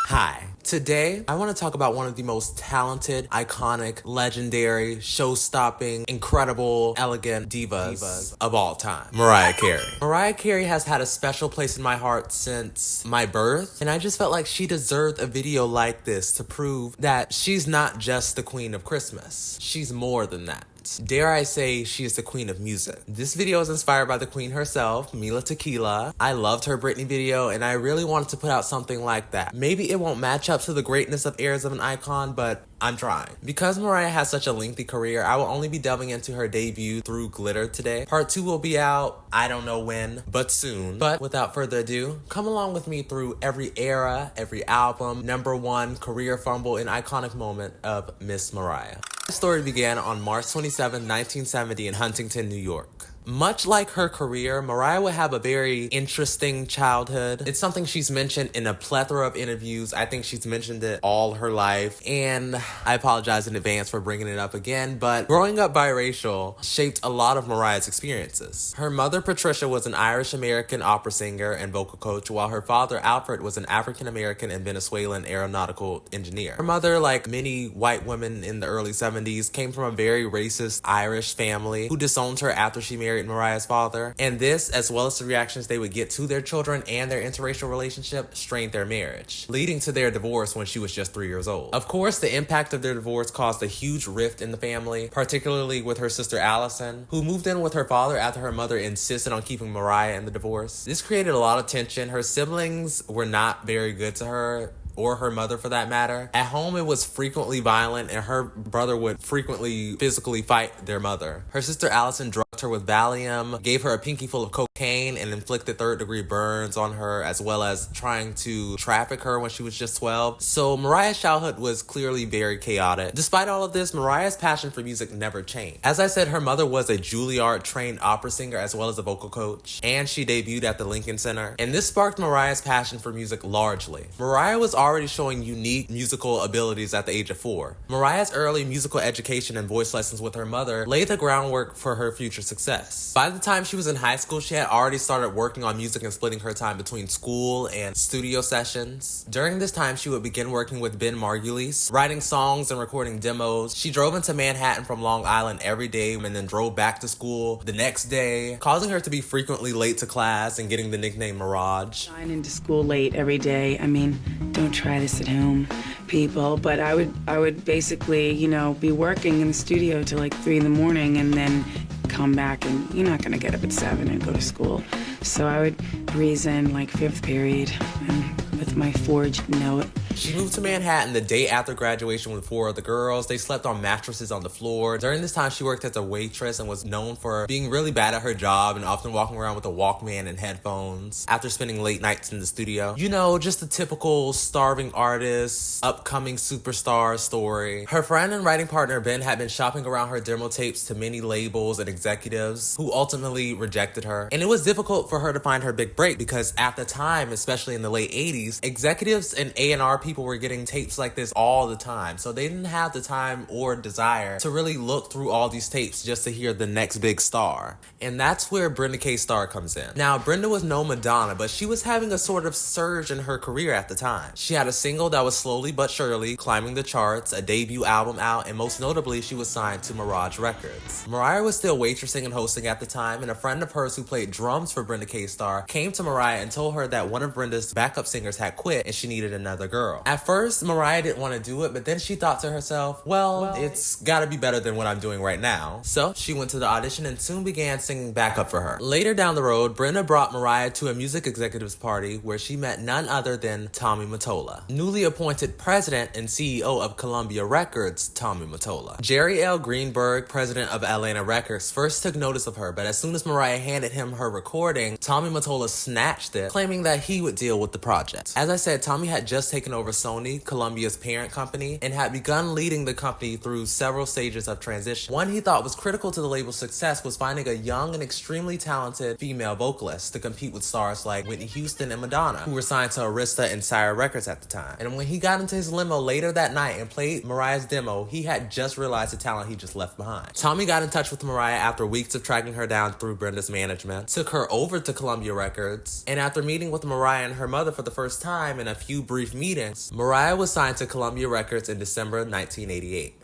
Hi. Today, I want to talk about one of the most talented, iconic, legendary, show-stopping, incredible, elegant divas of all time, Mariah Carey. Mariah Carey has had a special place in my heart since my birth, and I just felt like she deserved a video like this to prove that she's not just the queen of Christmas. She's more than that. Dare I say she is the queen of music. This video is inspired by the queen herself, Mila Tequila. I loved her Britney video and I really wanted to put out something like that. Maybe it won't match up to the greatness of Heirs of an Icon, but I'm trying. Because Mariah has such a lengthy career, I will only be delving into her debut through Glitter today. Part 2 will be out, I don't know when, but soon. But without further ado, come along with me through every era, every album, #1 career fumble and iconic moment of Miss Mariah. The story began on March 27, 1970 in Huntington, New York. Much like her career, Mariah would have a very interesting childhood. It's something she's mentioned in a plethora of interviews. I think she's mentioned it all her life, and I apologize in advance for bringing it up again, but growing up biracial shaped a lot of Mariah's experiences. Her mother, Patricia, was an Irish-American opera singer and vocal coach, while her father, Alfred, was an African-American and Venezuelan aeronautical engineer. Her mother, like many white women in the early 70s, came from a very racist Irish family who disowned her after she married Mariah's father, and this, as well as the reactions they would get to their children and their interracial relationship, strained their marriage, leading to their divorce when she was just 3 years old. Of course, the impact of their divorce caused a huge rift in the family, particularly with her sister Allison, who moved in with her father after her mother insisted on keeping Mariah in the divorce. This created a lot of tension. Her siblings were not very good to her, or her mother for that matter. At home, it was frequently violent, and her brother would frequently physically fight their mother. Her sister Allison drugged her with Valium, gave her a pinky full of cocaine, and inflicted third-degree burns on her, as well as trying to traffic her when she was just 12. So Mariah's childhood was clearly very chaotic. Despite all of this, Mariah's passion for music never changed. As I said, her mother was a Juilliard-trained opera singer as well as a vocal coach, and she debuted at the Lincoln Center. And this sparked Mariah's passion for music largely. Mariah was already showing unique musical abilities at the age of 4. Mariah's early musical education and voice lessons with her mother laid the groundwork for her future success. By the time she was in high school, she had already started working on music and splitting her time between school and studio sessions. During this time, she would begin working with Ben Margulies, writing songs and recording demos. She drove into Manhattan from Long Island every day and then drove back to school the next day, causing her to be frequently late to class and getting the nickname Mirage. Sign into school late every day. I mean, don't try this at home, people, but I would basically, be working in the studio till like 3 in the morning and then come back, and you're not gonna get up at 7 and go to school. So I would breeze in like 5th period and with my forged note. She moved to Manhattan the day after graduation with 4 other girls. They slept on mattresses on the floor. During this time, she worked as a waitress and was known for being really bad at her job and often walking around with a Walkman and headphones after spending late nights in the studio. Just a typical starving artist, upcoming superstar story. Her friend and writing partner, Ben, had been shopping around her demo tapes to many labels and executives who ultimately rejected her. And it was difficult for her to find her big break because at the time, especially in the late 80s, executives and A&R people were getting tapes like this all the time. So they didn't have the time or desire to really look through all these tapes just to hear the next big star. And that's where Brenda K. Starr comes in. Now, Brenda was no Madonna, but she was having a sort of surge in her career at the time. She had a single that was slowly but surely climbing the charts, a debut album out, and most notably, she was signed to Mirage Records. Mariah was still waitressing and hosting at the time, and a friend of hers who played drums for Brenda K. Starr came to Mariah and told her that one of Brenda's backup singers had quit and she needed another girl. At first, Mariah didn't want to do it, but then she thought to herself, well, it's gotta be better than what I'm doing right now. So she went to the audition and soon began singing backup for her. Later down the road, Brenda brought Mariah to a music executives party where she met none other than Tommy Mottola, newly appointed president and CEO of Columbia Records. Tommy Mottola. Jerry L. Greenberg, president of Atlantic Records, first took notice of her, but as soon as Mariah handed him her recording, Tommy Mottola snatched it, claiming that he would deal with the project. As I said, Tommy had just taken over Sony, Columbia's parent company, and had begun leading the company through several stages of transition. One he thought was critical to the label's success was finding a young and extremely talented female vocalist to compete with stars like Whitney Houston and Madonna, who were signed to Arista and Sire Records at the time. And when he got into his limo later that night and played Mariah's demo, he had just realized the talent he just left behind. Tommy got in touch with Mariah after weeks of tracking her down through Brenda's management, took her over to Columbia Records, and after meeting with Mariah and her mother for the first time in a few brief meetings, recordings. Mariah was signed to Columbia Records in December 1988.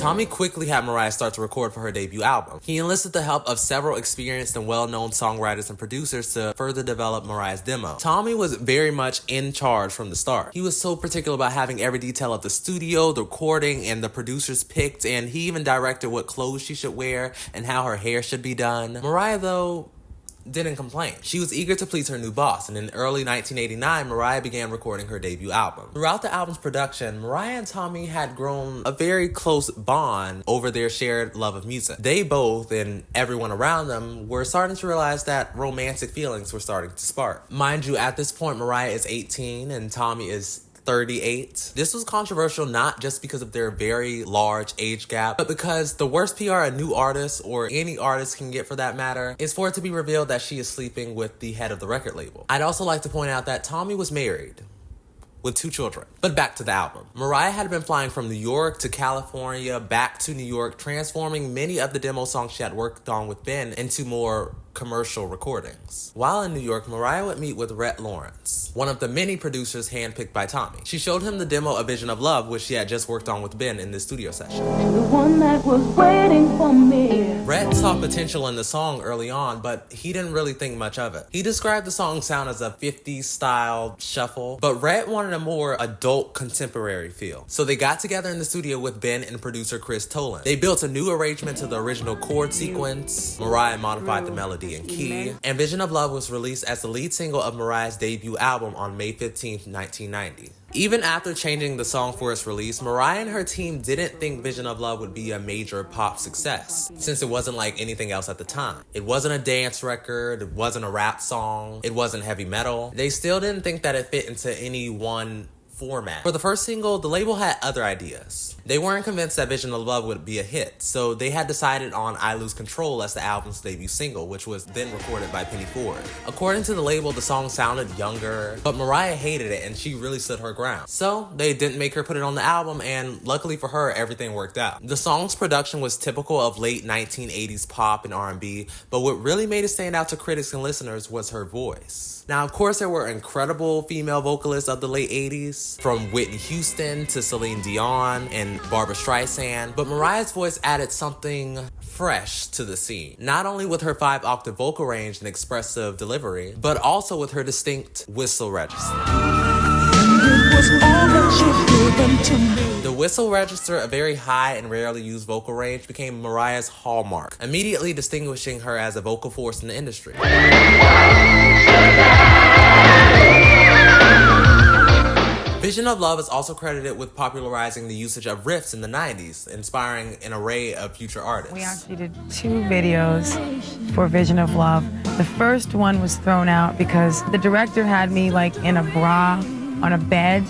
Tommy quickly had Mariah start to record for her debut album. He enlisted the help of several experienced and well-known songwriters and producers to further develop Mariah's demo. Tommy was very much in charge from the start. He was so particular about having every detail of the studio, the recording, and the producers picked, and he even directed what clothes she should wear and how her hair should be done. Mariah, though, didn't complain. She was eager to please her new boss, and in early 1989, Mariah began recording her debut album. Throughout the album's production, Mariah and Tommy had grown a very close bond over their shared love of music. They both, and everyone around them, were starting to realize that romantic feelings were starting to spark. Mind you, at this point, Mariah is 18 and Tommy is 38. This was controversial not just because of their very large age gap, but because the worst PR a new artist, or any artist can get for that matter, is for it to be revealed that she is sleeping with the head of the record label. I'd also like to point out that Tommy was married with 2 children. But back to the album. Mariah had been flying from New York to California, back to New York, transforming many of the demo songs she had worked on with Ben into more commercial recordings. While in New York, Mariah would meet with Rhett Lawrence, one of the many producers handpicked by Tommy. She showed him the demo A Vision of Love, which she had just worked on with Ben in the studio session. The one that was waiting for me. Rhett saw potential in the song early on, but he didn't really think much of it. He described the song's sound as a 50s style shuffle, but Rhett wanted a more adult contemporary feel. So they got together in the studio with Ben and producer Chris Tolan. They built a new arrangement to the original chord sequence. Mariah modified the melody and key, and Vision of Love was released as the lead single of Mariah's debut album on May 15th, 1990. Even after changing the song for its release, Mariah and her team didn't think Vision of Love would be a major pop success, since it wasn't like anything else at the time. It wasn't a dance record, it wasn't a rap song, it wasn't heavy metal. They still didn't think that it fit into any one format. For the first single, the label had other ideas. They weren't convinced that Vision of Love would be a hit, so they had decided on I Lose Control as the album's debut single, which was then recorded by Penny Ford. According to the label, the song sounded younger, but Mariah hated it and she really stood her ground. So they didn't make her put it on the album, and luckily for her, everything worked out. The song's production was typical of late 1980s pop and R&B, but what really made it stand out to critics and listeners was her voice. Now, of course, there were incredible female vocalists of the late 80s, from Whitney Houston to Celine Dion and Barbra Streisand, but Mariah's voice added something fresh to the scene, not only with her 5-octave vocal range and expressive delivery, but also with her distinct whistle register. The whistle register, a very high and rarely used vocal range, became Mariah's hallmark, immediately distinguishing her as a vocal force in the industry. Vision of Love is also credited with popularizing the usage of riffs in the 90s, inspiring an array of future artists. We actually did 2 videos for Vision of Love. The first one was thrown out because the director had me like in a bra on a bed,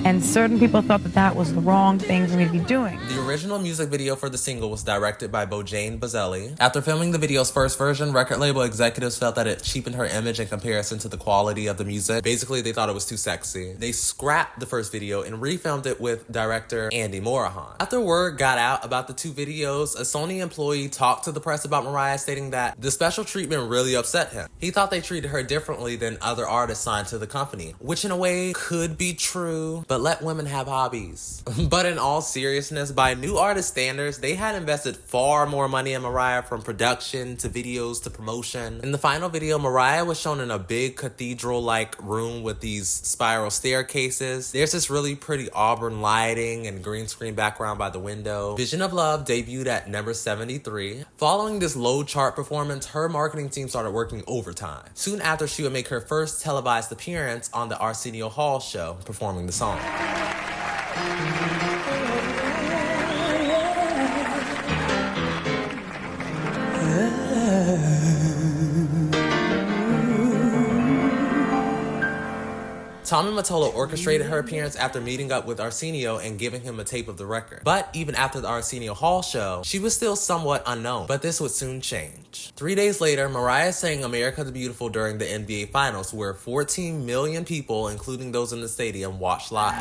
and certain people thought that that was the wrong thing for me to be doing. The original music video for the single was directed by Bojane Bazzelli. After filming the video's first version, record label executives felt that it cheapened her image in comparison to the quality of the music. Basically, they thought it was too sexy. They scrapped the first video and refilmed it with director Andy Morahan. After word got out about the 2 videos, a Sony employee talked to the press about Mariah, stating that the special treatment really upset him. He thought they treated her differently than other artists signed to the company, which in a way could be true, but let women have hobbies. But in all seriousness, by new artist standards, they had invested far more money in Mariah, from production to videos to promotion. In the final video, Mariah was shown in a big cathedral-like room with these spiral staircases. There's this really pretty auburn lighting and green screen background by the window. Vision of Love debuted at number 73. Following this low chart performance, her marketing team started working overtime. Soon after, she would make her first televised appearance on the Arsenio Hall show, performing the song. Tommy Mottola orchestrated her appearance after meeting up with Arsenio and giving him a tape of the record. But even after the Arsenio Hall show, she was still somewhat unknown, but this would soon change. 3 days later, Mariah sang America the Beautiful during the NBA Finals, where 14 million people, including those in the stadium, watched live.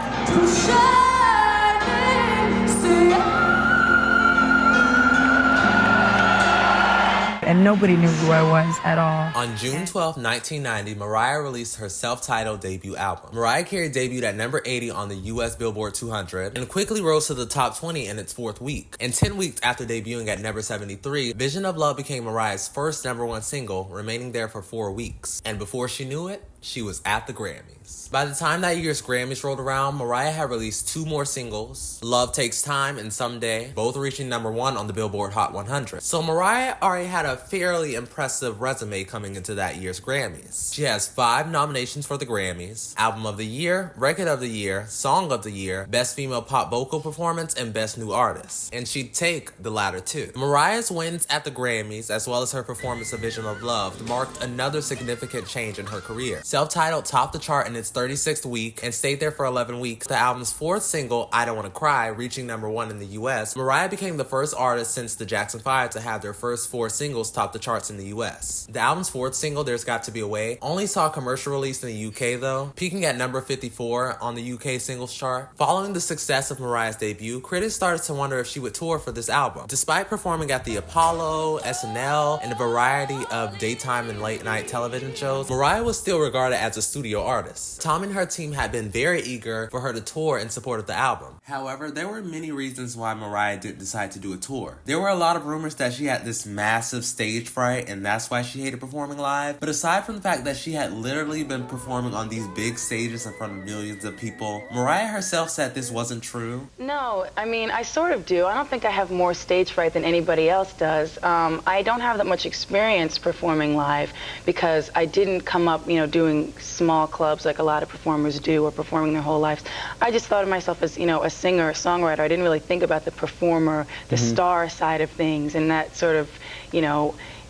and nobody knew who I was at all. On June 12, 1990, Mariah released her self-titled debut album. Mariah Carey debuted at number 80 on the US Billboard 200 and quickly rose to the top 20 in its fourth week. And 10 weeks after debuting at number 73, Vision of Love became Mariah's first number one single, remaining there for 4 weeks. And before she knew it, she was at the Grammys. By the time that year's Grammys rolled around, Mariah had released 2 more singles, Love Takes Time and Someday, both reaching number 1 on the Billboard Hot 100. So Mariah already had a fairly impressive resume coming into that year's Grammys. She has 5 nominations for the Grammys: Album of the Year, Record of the Year, Song of the Year, Best Female Pop Vocal Performance, and Best New Artist. And she'd take the latter too. Mariah's wins at the Grammys, as well as her performance of Vision of Love, marked another significant change in her career. Self-titled topped the chart in its 36th week and stayed there for 11 weeks. The album's 4th single, I Don't Wanna Cry, reaching number 1 in the US, Mariah became the first artist since the Jackson 5 to have their first 4 singles top the charts in the US. The album's 4th single, There's Got to Be a Way, only saw a commercial release in the UK though, peaking at number 54 on the UK singles chart. Following the success of Mariah's debut, critics started to wonder if she would tour for this album. Despite performing at the Apollo, SNL, and a variety of daytime and late night television shows, Mariah was still regarded as a studio artist. Tom and her team had been very eager for her to tour in support of the album. However, there were many reasons why Mariah didn't decide to do a tour. There were a lot of rumors that she had this massive stage fright and that's why she hated performing live. But aside from the fact that she had literally been performing on these big stages in front of millions of people, Mariah herself said this wasn't true. No, I mean, I sort of do. I don't think I have more stage fright than anybody else does. I don't have that much experience performing live because I didn't come up, doing small clubs like a lot of performers do or performing their whole lives. I just thought of myself as, a singer, a songwriter. I didn't really think about the performer, the star side of things, and that sort of,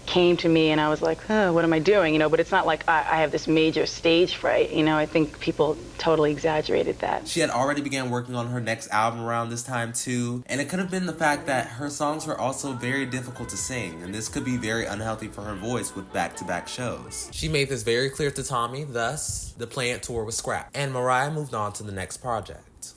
came to me and I was like, what am I doing? But it's not like I have this major stage fright. I think people totally exaggerated that. She had already began working on her next album around this time too, and it could have been the fact that her songs were also very difficult to sing, and this could be very unhealthy for her voice with back-to-back shows. She made this very clear to Tommy, thus, the planned tour was scrapped, and Mariah moved on to the next project.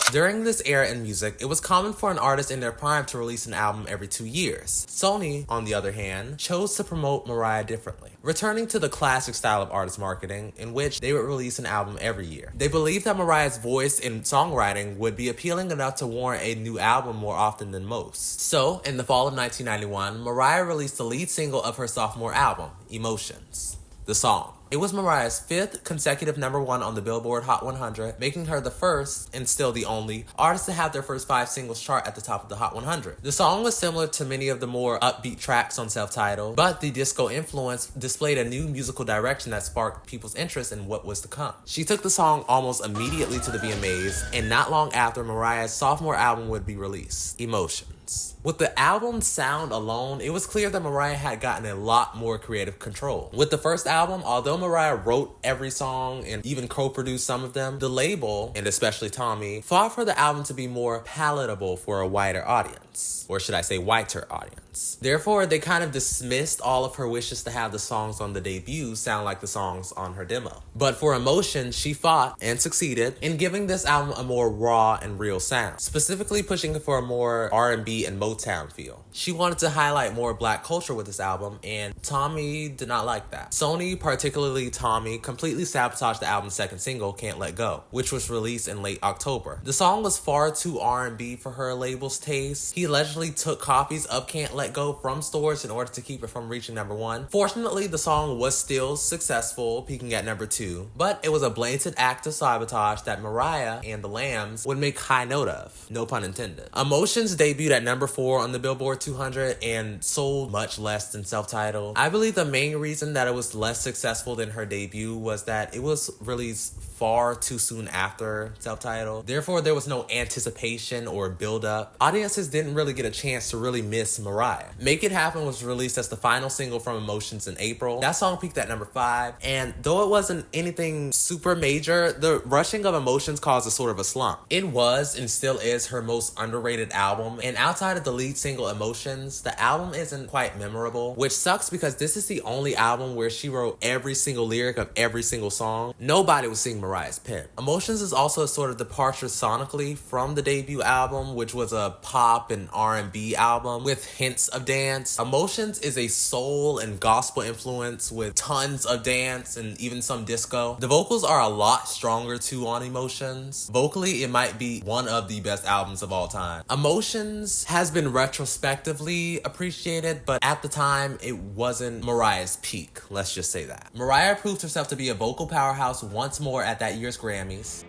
During this era in music, it was common for an artist in their prime to release an album every 2 years. Sony, on the other hand, chose to promote Mariah differently, returning to the classic style of artist marketing in which they would release an album every year. They believed that Mariah's voice and songwriting would be appealing enough to warrant a new album more often than most. So, in the fall of 1991, Mariah released the lead single of her sophomore album, Emotions, the song. It was Mariah's 5th consecutive number 1 on the Billboard Hot 100, making her the first, and still the only, artist to have their first 5 singles chart at the top of the Hot 100. The song was similar to many of the more upbeat tracks on Self-Titled, but the disco influence displayed a new musical direction that sparked people's interest in what was to come. She took the song almost immediately to the VMAs, and not long after, Mariah's sophomore album would be released, Emotions. With the album's sound alone, it was clear that Mariah had gotten a lot more creative control. With the first album, although Mariah wrote every song and even co-produced some of them, the label, and especially Tommy, fought for the album to be more palatable for a wider audience. Or should I say whiter audience. Therefore, they kind of dismissed all of her wishes to have the songs on the debut sound like the songs on her demo. But for Emotions, she fought and succeeded in giving this album a more raw and real sound, specifically pushing for a more R&B and Motown feel. She wanted to highlight more black culture with this album, and Tommy did not like that. Sony, particularly Tommy, completely sabotaged the album's second single, Can't Let Go, which was released in late October. The song was far too R&B for her label's taste. He allegedly took copies of Can't Let Go from stores in order to keep it from reaching number 1. Fortunately, the song was still successful, peaking at number 2, but it was a blatant act of sabotage that Mariah and the Lambs would make high note of, no pun intended. Emotions debuted at number 4 on the Billboard 200 and sold much less than Self-Titled. I believe the main reason that it was less successful than her debut was that it was released far too soon after Self-Titled. Therefore, there was no anticipation or build-up. Audiences didn't really get a chance to really miss Mariah. Make It Happen was released as the final single from Emotions in April. That song peaked at number 5, and though it wasn't anything super major, the rushing of Emotions caused a sort of a slump. It was and still is her most underrated album, and outside of the lead single Emotions, the album isn't quite memorable, which sucks because this is the only album where she wrote every single lyric of every single song. Nobody was singing Mariah's pen. Emotions is also a sort of departure sonically from the debut album, which was a pop and R&B album with hints of dance. Emotions is a soul and gospel influence with tons of dance and even some disco. The vocals are a lot stronger too on Emotions. Vocally, it might be one of the best albums of all time. Emotions has been retrospectively appreciated, but at the time, it wasn't Mariah's peak. Let's just say that. Mariah proved herself to be a vocal powerhouse once more at that year's Grammys.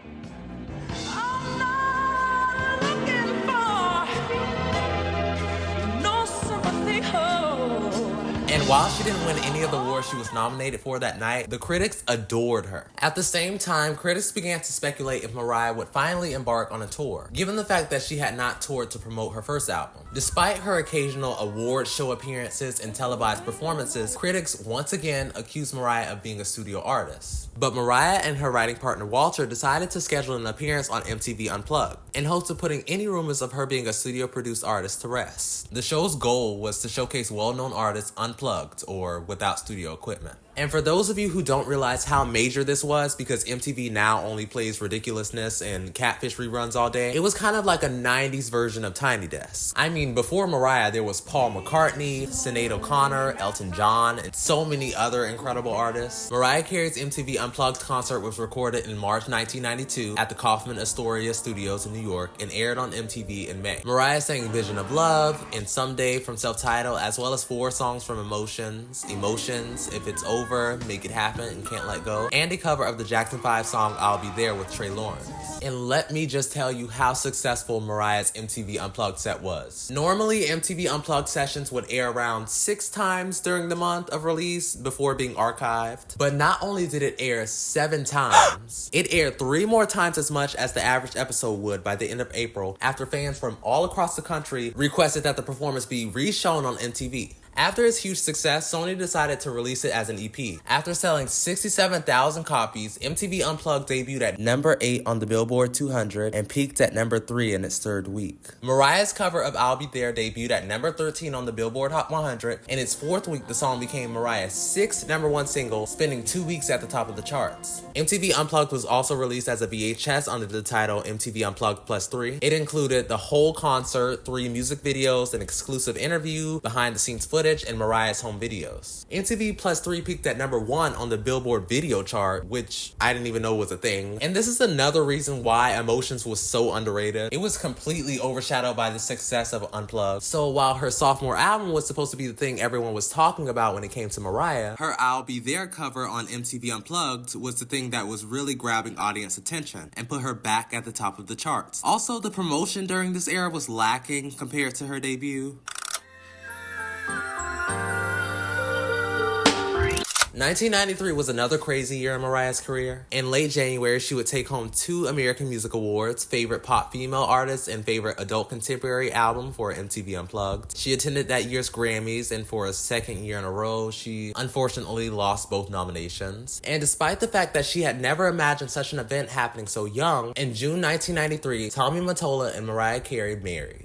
And while she didn't win any of the awards she was nominated for that night, the critics adored her. At the same time, critics began to speculate if Mariah would finally embark on a tour, given the fact that she had not toured to promote her first album. Despite her occasional award show appearances and televised performances, critics once again accused Mariah of being a studio artist. But Mariah and her writing partner Walter decided to schedule an appearance on MTV Unplugged, in hopes of putting any rumors of her being a studio-produced artist to rest. The show's goal was to showcase well-known artists unplugged or without studio equipment. And for those of you who don't realize how major this was, because MTV now only plays ridiculousness and catfish reruns all day, it was kind of like a 90s version of Tiny Desk. I mean, before Mariah, there was Paul McCartney, Sinead O'Connor, Elton John, and so many other incredible artists. Mariah Carey's MTV Unplugged concert was recorded in March 1992 at the Kaufman Astoria Studios in New York and aired on MTV in May. Mariah sang Vision of Love and Someday from Self-Titled, as well as 4 songs from Emotions, If It's Over, Make It Happen, and Can't Let Go, and a cover of the Jackson 5 song I'll Be There with Trey Lawrence. And let me just tell you how successful Mariah's MTV Unplugged set was. Normally, MTV Unplugged sessions would air around 6 times during the month of release before being archived. But not only did it air 7 times, it aired 3 more times as much as the average episode would by the end of April, after fans from all across the country requested that the performance be re-shown on MTV. After its huge success, Sony decided to release it as an EP. After selling 67,000 copies, MTV Unplugged debuted at number 8 on the Billboard 200 and peaked at number 3 in its 3rd week. Mariah's cover of I'll Be There debuted at number 13 on the Billboard Hot 100. In its 4th week, the song became Mariah's 6th number 1 single, spending 2 weeks at the top of the charts. MTV Unplugged was also released as a VHS under the title MTV Unplugged Plus 3. It included the whole concert, 3 music videos, an exclusive interview, behind-the-scenes footage, and Mariah's home videos. MTV Plus 3 peaked at number 1 on the Billboard video chart, which I didn't even know was a thing. And this is another reason why Emotions was so underrated. It was completely overshadowed by the success of Unplugged. So while her sophomore album was supposed to be the thing everyone was talking about when it came to Mariah, her I'll Be There cover on MTV Unplugged was the thing that was really grabbing audience attention and put her back at the top of the charts. Also, the promotion during this era was lacking compared to her debut. 1993 was another crazy year in Mariah's career. In late January, she would take home 2 American Music Awards, Favorite Pop Female Artist and Favorite Adult Contemporary Album for MTV Unplugged. She attended that year's Grammys, and for a 2nd year in a row, she unfortunately lost both nominations. And despite the fact that she had never imagined such an event happening so young, in June 1993, Tommy Mottola and Mariah Carey married.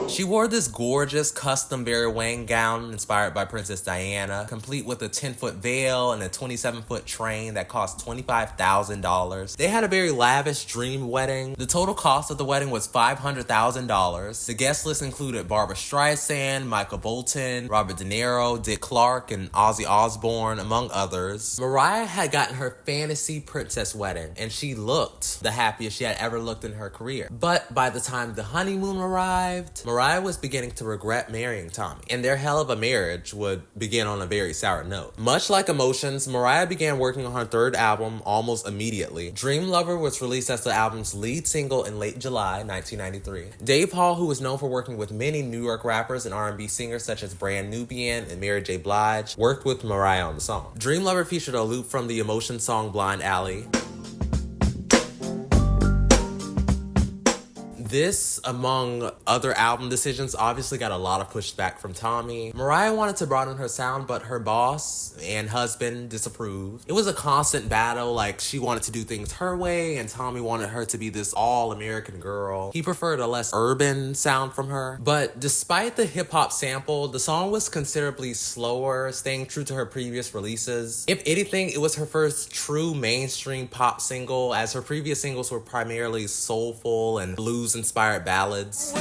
She wore this gorgeous custom Vera Wang gown inspired by Princess Diana, complete with a 10-foot veil and a 27-foot train that cost $25,000. They had a very lavish dream wedding. The total cost of the wedding was $500,000. The guest list included Barbra Streisand, Michael Bolton, Robert De Niro, Dick Clark, and Ozzy Osbourne, among others. Mariah had gotten her fantasy princess wedding, and she looked the happiest she had ever looked in her career. But by the time the honeymoon arrived, Mariah was beginning to regret marrying Tommy, and their hell of a marriage would begin on a very sour note. Much like Emotions, Mariah began working on her 3rd album almost immediately. Dream Lover was released as the album's lead single in late July 1993. Dave Hall, who was known for working with many New York rappers and R&B singers such as Brand Nubian and Mary J. Blige, worked with Mariah on the song. Dream Lover featured a loop from the Emotions song Blind Alley. This, among other album decisions, obviously got a lot of pushback from Tommy. Mariah wanted to broaden her sound, but her boss and husband disapproved. It was a constant battle, like she wanted to do things her way, and Tommy wanted her to be this all-American girl. He preferred a less urban sound from her. But despite the hip-hop sample, the song was considerably slower, staying true to her previous releases. If anything, it was her first true mainstream pop single, as her previous singles were primarily soulful and blues-inspired ballads.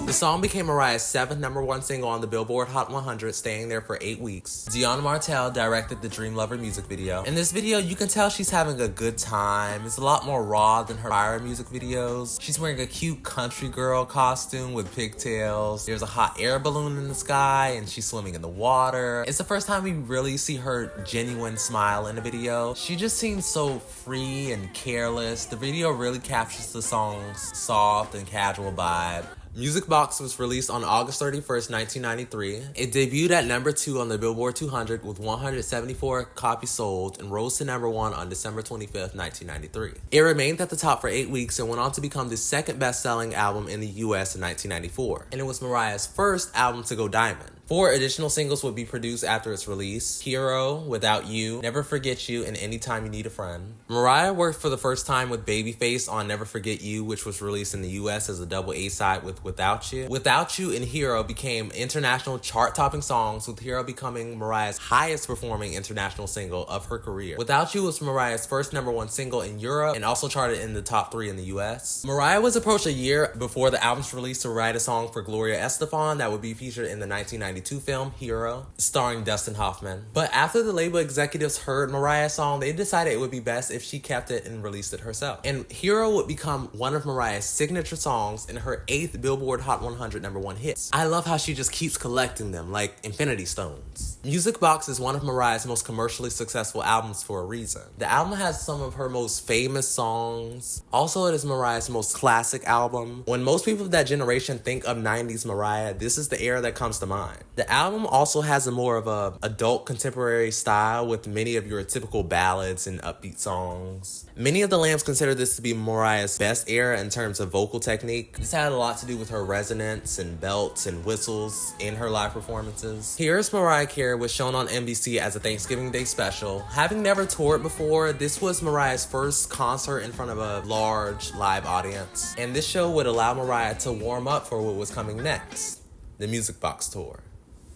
The song became Mariah's 7th #1 single on the Billboard Hot 100, staying there for 8 weeks. Deanna Martell directed the Dream Lover music video. In this video, you can tell she's having a good time. It's a lot more raw than her prior music videos. She's wearing a cute country girl costume with pigtails. There's a hot air balloon in the sky, and she's swimming in the water. It's the first time we really see her genuine smile in a video. She just seems so free and careless. The video really captures the song's soft and casual vibe. Music Box was released on August 31st, 1993. It debuted at #2 on the Billboard 200 with 174 copies sold and rose to #1 on December 25th, 1993. It remained at the top for 8 weeks and went on to become the second best-selling album in the US in 1994. And it was Mariah's first album to go diamond. 4 additional singles would be produced after its release: Hero, Without You, Never Forget You, and Anytime You Need a Friend. Mariah worked for the first time with Babyface on Never Forget You, which was released in the US as a double A-side with Without You. Without You and Hero became international chart-topping songs, with Hero becoming Mariah's highest-performing international single of her career. Without You was Mariah's first #1 single in Europe and also charted in the top 3 in the US. Mariah was approached a year before the album's release to write a song for Gloria Estefan that would be featured in the 1992 film Hero, starring Dustin Hoffman. But after the label executives heard Mariah's song, they decided it would be best if she kept it and released it herself. And Hero would become one of Mariah's signature songs and her 8th Billboard Hot 100 #1 hits. I love how she just keeps collecting them like Infinity Stones. Music Box is one of Mariah's most commercially successful albums for a reason. The album has some of her most famous songs. Also, it is Mariah's most classic album. When most people of that generation think of 90s Mariah, this is the era that comes to mind. The album also has a more of a adult contemporary style with many of your typical ballads and upbeat songs. Many of the Lambs consider this to be Mariah's best era in terms of vocal technique. This had a lot to do with her resonance and belts and whistles in her live performances. Here's Mariah Carey was shown on NBC as a Thanksgiving Day special. Having never toured before, this was Mariah's first concert in front of a large live audience. And this show would allow Mariah to warm up for what was coming next, the Music Box Tour.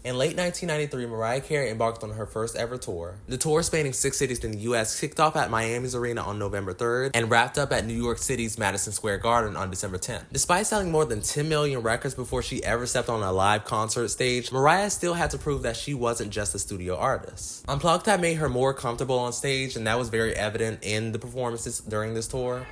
In late 1993, Mariah Carey embarked on her first ever tour. The tour, spanning 6 cities in the US, kicked off at Miami's Arena on November 3rd and wrapped up at New York City's Madison Square Garden on December 10th. Despite selling more than 10 million records before she ever stepped on a live concert stage, Mariah still had to prove that she wasn't just a studio artist. Unplugged had made her more comfortable on stage, and that was very evident in the performances during this tour.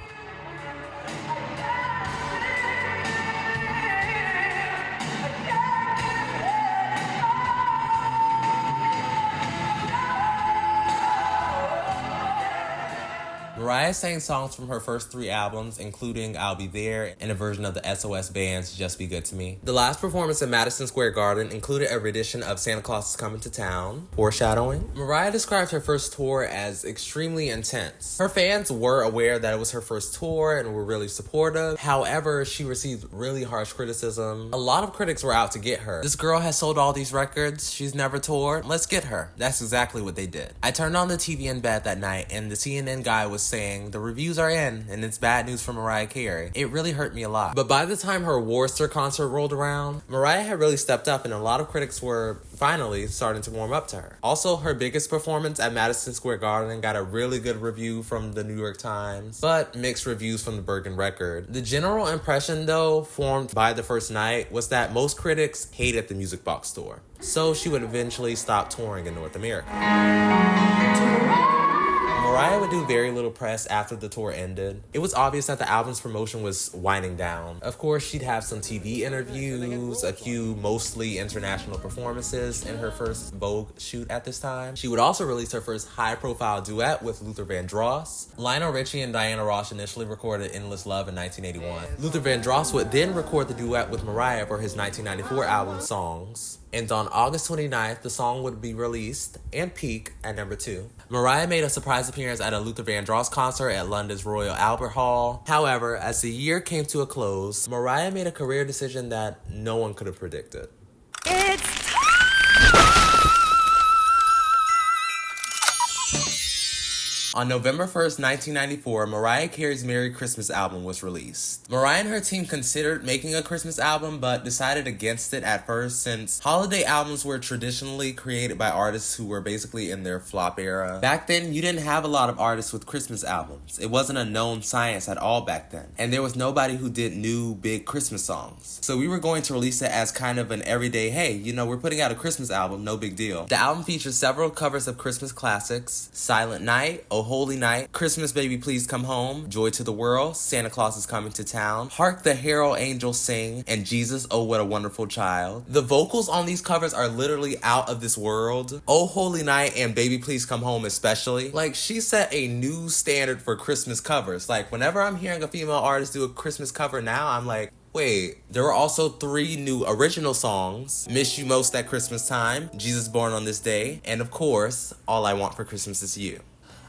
Mariah sang songs from her first 3 albums, including I'll Be There and a version of the SOS Band's Just Be Good to Me. The last performance at Madison Square Garden included a rendition of Santa Claus Is Coming to Town, foreshadowing. Mariah described her first tour as extremely intense. Her fans were aware that it was her first tour and were really supportive. However, she received really harsh criticism. A lot of critics were out to get her. This girl has sold all these records, she's never toured, let's get her. That's exactly what they did. I turned on the TV in bed that night and the CNN guy was saying, the reviews are in and it's bad news for Mariah Carey. It really hurt me a lot. But by the time her Worcester concert rolled around, Mariah had really stepped up and a lot of critics were finally starting to warm up to her. Also, her biggest performance at Madison Square Garden got a really good review from the New York Times, but mixed reviews from the Bergen Record. The general impression, though, formed by the first night was that most critics hated the Music Box Tour, so she would eventually stop touring in North America. Mariah would do very little press after the tour ended. It was obvious that the album's promotion was winding down. Of course, she'd have some TV interviews, a few mostly international performances in her first Vogue shoot at this time. She would also release her first high-profile duet with Luther Vandross. Lionel Richie and Diana Ross initially recorded Endless Love in 1981. Luther Vandross would then record the duet with Mariah for his 1994 album Songs. And on August 29th, the song would be released and peak at number 2. Mariah made a surprise appearance at a Luther Vandross concert at London's Royal Albert Hall. However, as the year came to a close, Mariah made a career decision that no one could have predicted. On November 1st, 1994, Mariah Carey's Merry Christmas album was released. Mariah and her team considered making a Christmas album, but decided against it at first since holiday albums were traditionally created by artists who were basically in their flop era. Back then, you didn't have a lot of artists with Christmas albums. It wasn't a known science at all back then, and there was nobody who did new, big Christmas songs. So we were going to release it as kind of an everyday, hey, you know, we're putting out a Christmas album, no big deal. The album features several covers of Christmas classics: Silent Night, Oh Holy Night, Christmas Baby Please Come Home, Joy to the World, Santa Claus is Coming to Town, Hark the Herald Angels Sing, and Jesus, Oh What a Wonderful Child. The vocals on these covers are literally out of this world. Oh Holy Night and Baby Please Come Home especially. Like, she set a new standard for Christmas covers. Like, whenever I'm hearing a female artist do a Christmas cover now, I'm like, wait, there were also 3 new original songs: Miss You Most at Christmas Time, Jesus Born on This Day, and of course, All I Want for Christmas Is You.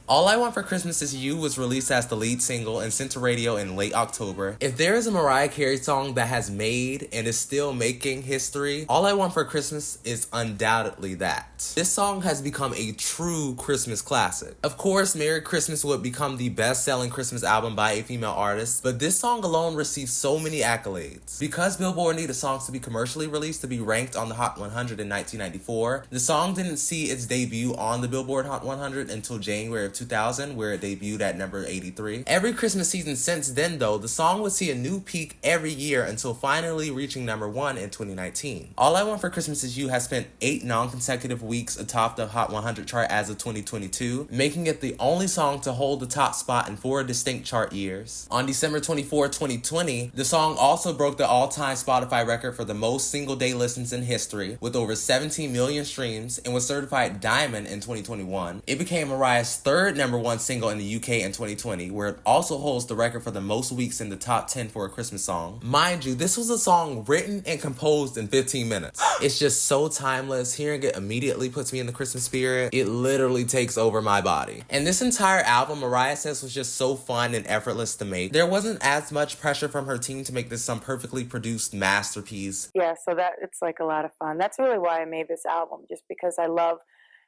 All I Want for Christmas Is You was released as the lead single and sent to radio in late October. If there is a Mariah Carey song that has made and is still making history, All I Want for Christmas is undoubtedly that. This song has become a true Christmas classic. Of course, Merry Christmas would become the best-selling Christmas album by a female artist, but this song alone received so many accolades. Because Billboard needed songs to be commercially released to be ranked on the Hot 100 in 1994, the song didn't see its debut on the Billboard Hot 100 until January of 2000, where it debuted at number 83. Every Christmas season since then, though, the song would see a new peak every year until finally reaching number 1 in 2019. All I Want for Christmas Is You has spent 8 non-consecutive weeks atop the Hot 100 chart as of 2022, making it the only song to hold the top spot in 4 distinct chart years. On December 24, 2020, the song also broke the all-time Spotify record for the most single-day listens in history, with over 17 million streams, and was certified Diamond in 2021. It became Mariah's 3rd number 1 single in the UK in 2020, where it also holds the record for the most weeks in the top 10 for a Christmas song. Mind you, this was a song written and composed in 15 minutes. It's just so timeless. Hearing it immediately puts me in the Christmas spirit. It literally takes over my body. And this entire album, Mariah says, was just so fun and effortless to make. There wasn't as much pressure from her team to make this some perfectly produced masterpiece. Yeah, so that it's like a lot of fun. That's really why I made this album, just because I love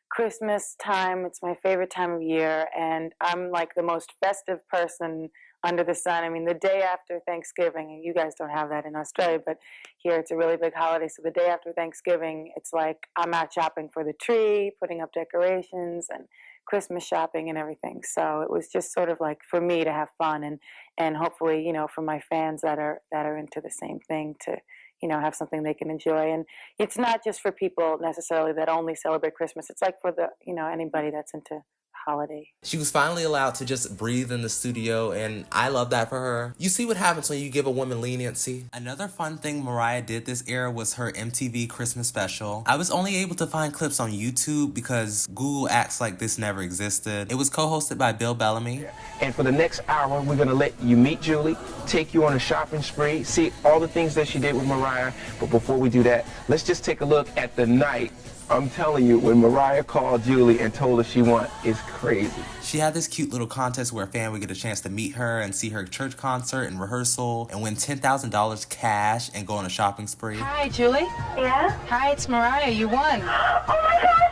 Christmas time. It's my favorite time of year, and I'm like the most festive person under the sun. I mean, the day after Thanksgiving, and you guys don't have that in Australia, but here it's a really big holiday. So the day after Thanksgiving, it's like I'm out shopping for the tree, putting up decorations and Christmas shopping and everything. So it was just sort of like for me to have fun, and hopefully, you know, for my fans that are into the same thing to, you know, have something they can enjoy. And it's not just for people necessarily that only celebrate Christmas. It's like for the, you know, anybody that's into holiday. She was finally allowed to just breathe in the studio, and I love that for her. You see what happens when you give a woman leniency. Another fun thing Mariah did this era was her MTV Christmas special. I was only able to find clips on YouTube because Google acts like this never existed. It was co-hosted by Bill Bellamy. And for the next hour, we're gonna let you meet Julie, take you on a shopping spree, see all the things that she did with Mariah. But before we do that, let's just take a look at the night. I'm telling you, when Mariah called Julie and told her she won, it's crazy. She had this cute little contest where a fan would get a chance to meet her and see her church concert and rehearsal and win $10,000 cash and go on a shopping spree. Hi, Julie. Yeah? Hi, it's Mariah. You won. Oh my God!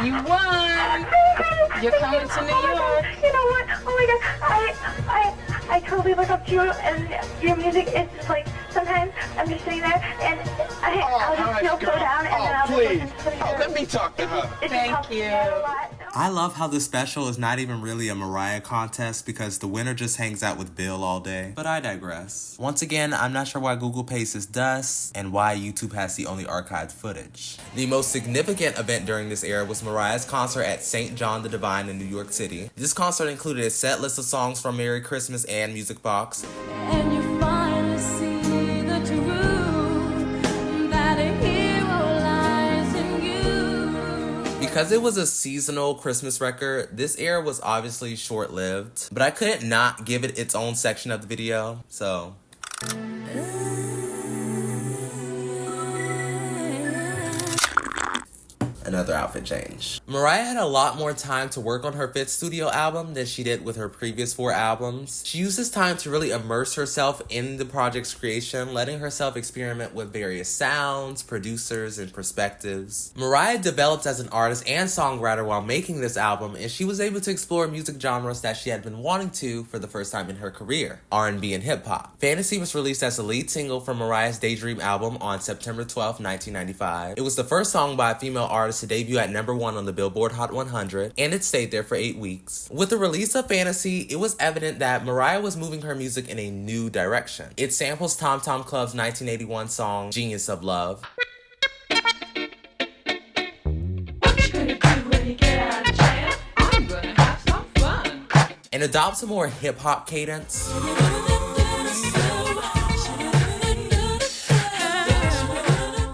You won. You're coming to New York. You know what? Oh my God! I totally look up to you, and your music is just like, sometimes I'm just sitting there and I'll just feel so down, and then I'll please. just listen to your... Let me talk to her. It just Thank helps me you. out a lot. I love how this special is not even really a Mariah contest because the winner just hangs out with Bill all day. But I digress. Once again, I'm not sure why Google pays its dust and why YouTube has the only archived footage. The most significant event during this era was Mariah's concert at St. John the Divine in New York City. This concert included a set list of songs from Merry Christmas and Music Box. And you finally see the truth, that a hero lies in you. Because it was a seasonal Christmas record, this era was obviously short-lived, but I couldn't not give it its own section of the video, so... Another outfit change. Mariah had a lot more time to work on her 5th studio album than she did with her previous 4 albums. She used this time to really immerse herself in the project's creation, letting herself experiment with various sounds, producers, and perspectives. Mariah developed as an artist and songwriter while making this album, and she was able to explore music genres that she had been wanting to for the first time in her career, R&B and hip-hop. Fantasy was released as the lead single from Mariah's Daydream album on September 12, 1995. It was the first song by a female artist to debut at number 1 on the Billboard Hot 100, and it stayed there for 8 weeks. With the release of Fantasy, it was evident that Mariah was moving her music in a new direction. It samples Tom Tom Club's 1981 song, Genius of Love, and adopts a more hip-hop cadence.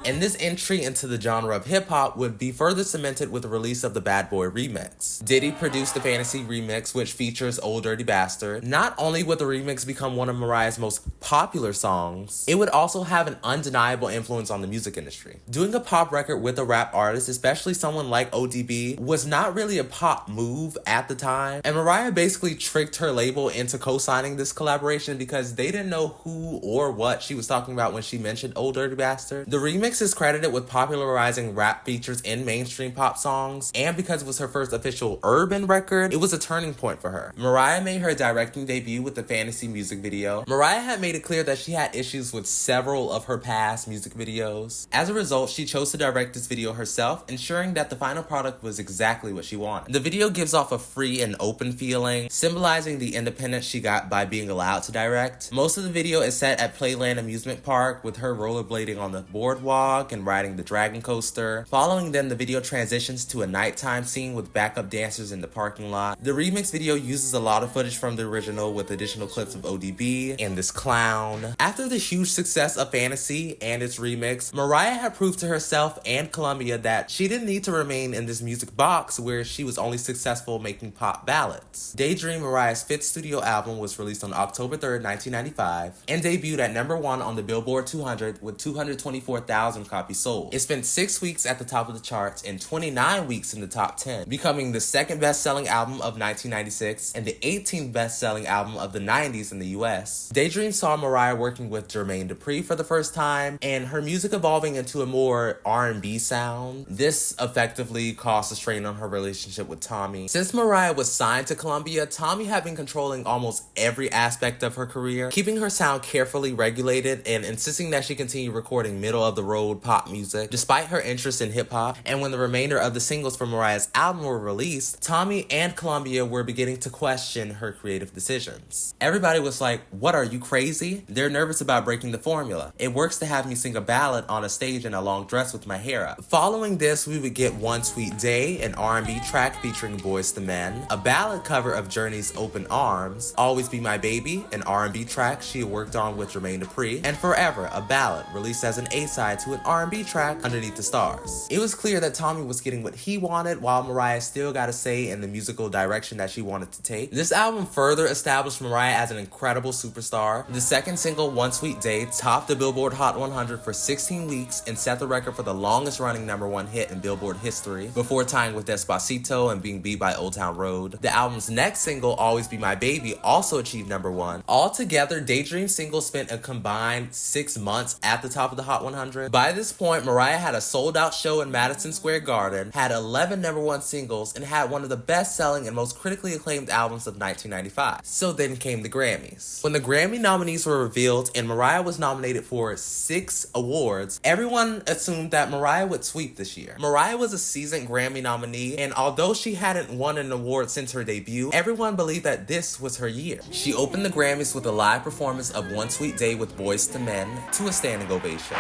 And this entry into the genre of hip-hop would be further cemented with the release of the Bad Boy remix. Diddy produced the Fantasy remix, which features Old Dirty Bastard. Not only would the remix become one of Mariah's most popular songs, it would also have an undeniable influence on the music industry. Doing a pop record with a rap artist, especially someone like ODB, was not really a pop move at the time, and Mariah basically tricked her label into co-signing this collaboration because they didn't know who or what she was talking about when she mentioned Old Dirty Bastard. The remix is credited with popularizing rap features in mainstream pop songs, and because it was her first official urban record, it was a turning point for her. Mariah made her directing debut with the Fantasy music video. Mariah had made it clear that she had issues with several of her past music videos. As a result, she chose to direct this video herself, ensuring that the final product was exactly what she wanted. The video gives off a free and open feeling, symbolizing the independence she got by being allowed to direct. Most of the video is set at Playland Amusement Park, with her rollerblading on the boardwalk and riding the dragon coaster. Following them, the video transitions to a nighttime scene with backup dancers in the parking lot. The remix video uses a lot of footage from the original with additional clips of ODB and this clown. After the huge success of Fantasy and its remix, Mariah had proved to herself and Columbia that she didn't need to remain in this music box where she was only successful making pop ballads. Daydream, Mariah's 5th studio album, was released on October 3rd, 1995, and debuted at number 1 on the Billboard 200 with 224,000 copies sold. It spent 6 weeks at the top of the charts and 29 weeks in the top 10, becoming the 2nd best-selling album of 1996 and the 18th best-selling album of the 90s in the US. Daydream saw Mariah working with Jermaine Dupri for the first time, and her music evolving into a more R&B sound. This effectively caused a strain on her relationship with Tommy. Since Mariah was signed to Columbia, Tommy had been controlling almost every aspect of her career, keeping her sound carefully regulated and insisting that she continue recording middle-of-the-road pop music, despite her interest in hip-hop. And when the remainder of the singles from Mariah's album were released, Tommy and Columbia were beginning to question her creative decisions. Everybody was like, "What, are you crazy? They're nervous about breaking the formula. It works to have me sing a ballad on a stage in a long dress with my hair up." Following this, we would get One Sweet Day, an R&B track featuring Boyz II Men, a ballad cover of Journey's Open Arms, Always Be My Baby, an R&B track she had worked on with Jermaine Dupri, and Forever, a ballad released as an A-side to an R&B track, Underneath the Stars. It was clear that Tommy was getting what he wanted, while Mariah still got a say in the musical direction that she wanted to take. This album further established Mariah as an incredible superstar. The second single, One Sweet Day, topped the Billboard Hot 100 for 16 weeks and set the record for the longest running #1 hit in Billboard history, before tying with Despacito and being beat by Old Town Road. The album's next single, Always Be My Baby, also achieved #1. Altogether, Daydream singles spent a combined 6 months at the top of the Hot 100. By this point, Mariah had a sold-out show in Madison Square Garden, had 11 #1 singles, and had one of the best-selling and most critically acclaimed albums of 1995. So then came the Grammys. When the Grammy nominees were revealed and Mariah was nominated for 6 awards, everyone assumed that Mariah would sweep this year. Mariah was a seasoned Grammy nominee, and although she hadn't won an award since her debut, everyone believed that this was her year. She opened the Grammys with a live performance of One Sweet Day with Boyz II Men to a standing ovation.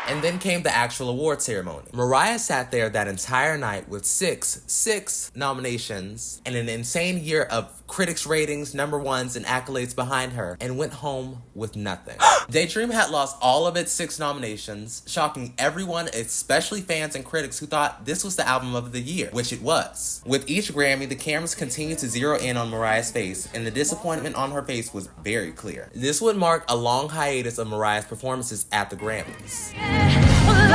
And then came the actual award ceremony. Mariah sat there that entire night with six nominations and an insane year of critics' ratings, #1s, and accolades behind her, and went home with nothing. Daydream had lost all of its 6 nominations, shocking everyone, especially fans and critics who thought this was the album of the year, which it was. With each Grammy, the cameras continued to zero in on Mariah's face, and the disappointment on her face was very clear. This would mark a long hiatus of Mariah's performances at the Grammys. Yeah.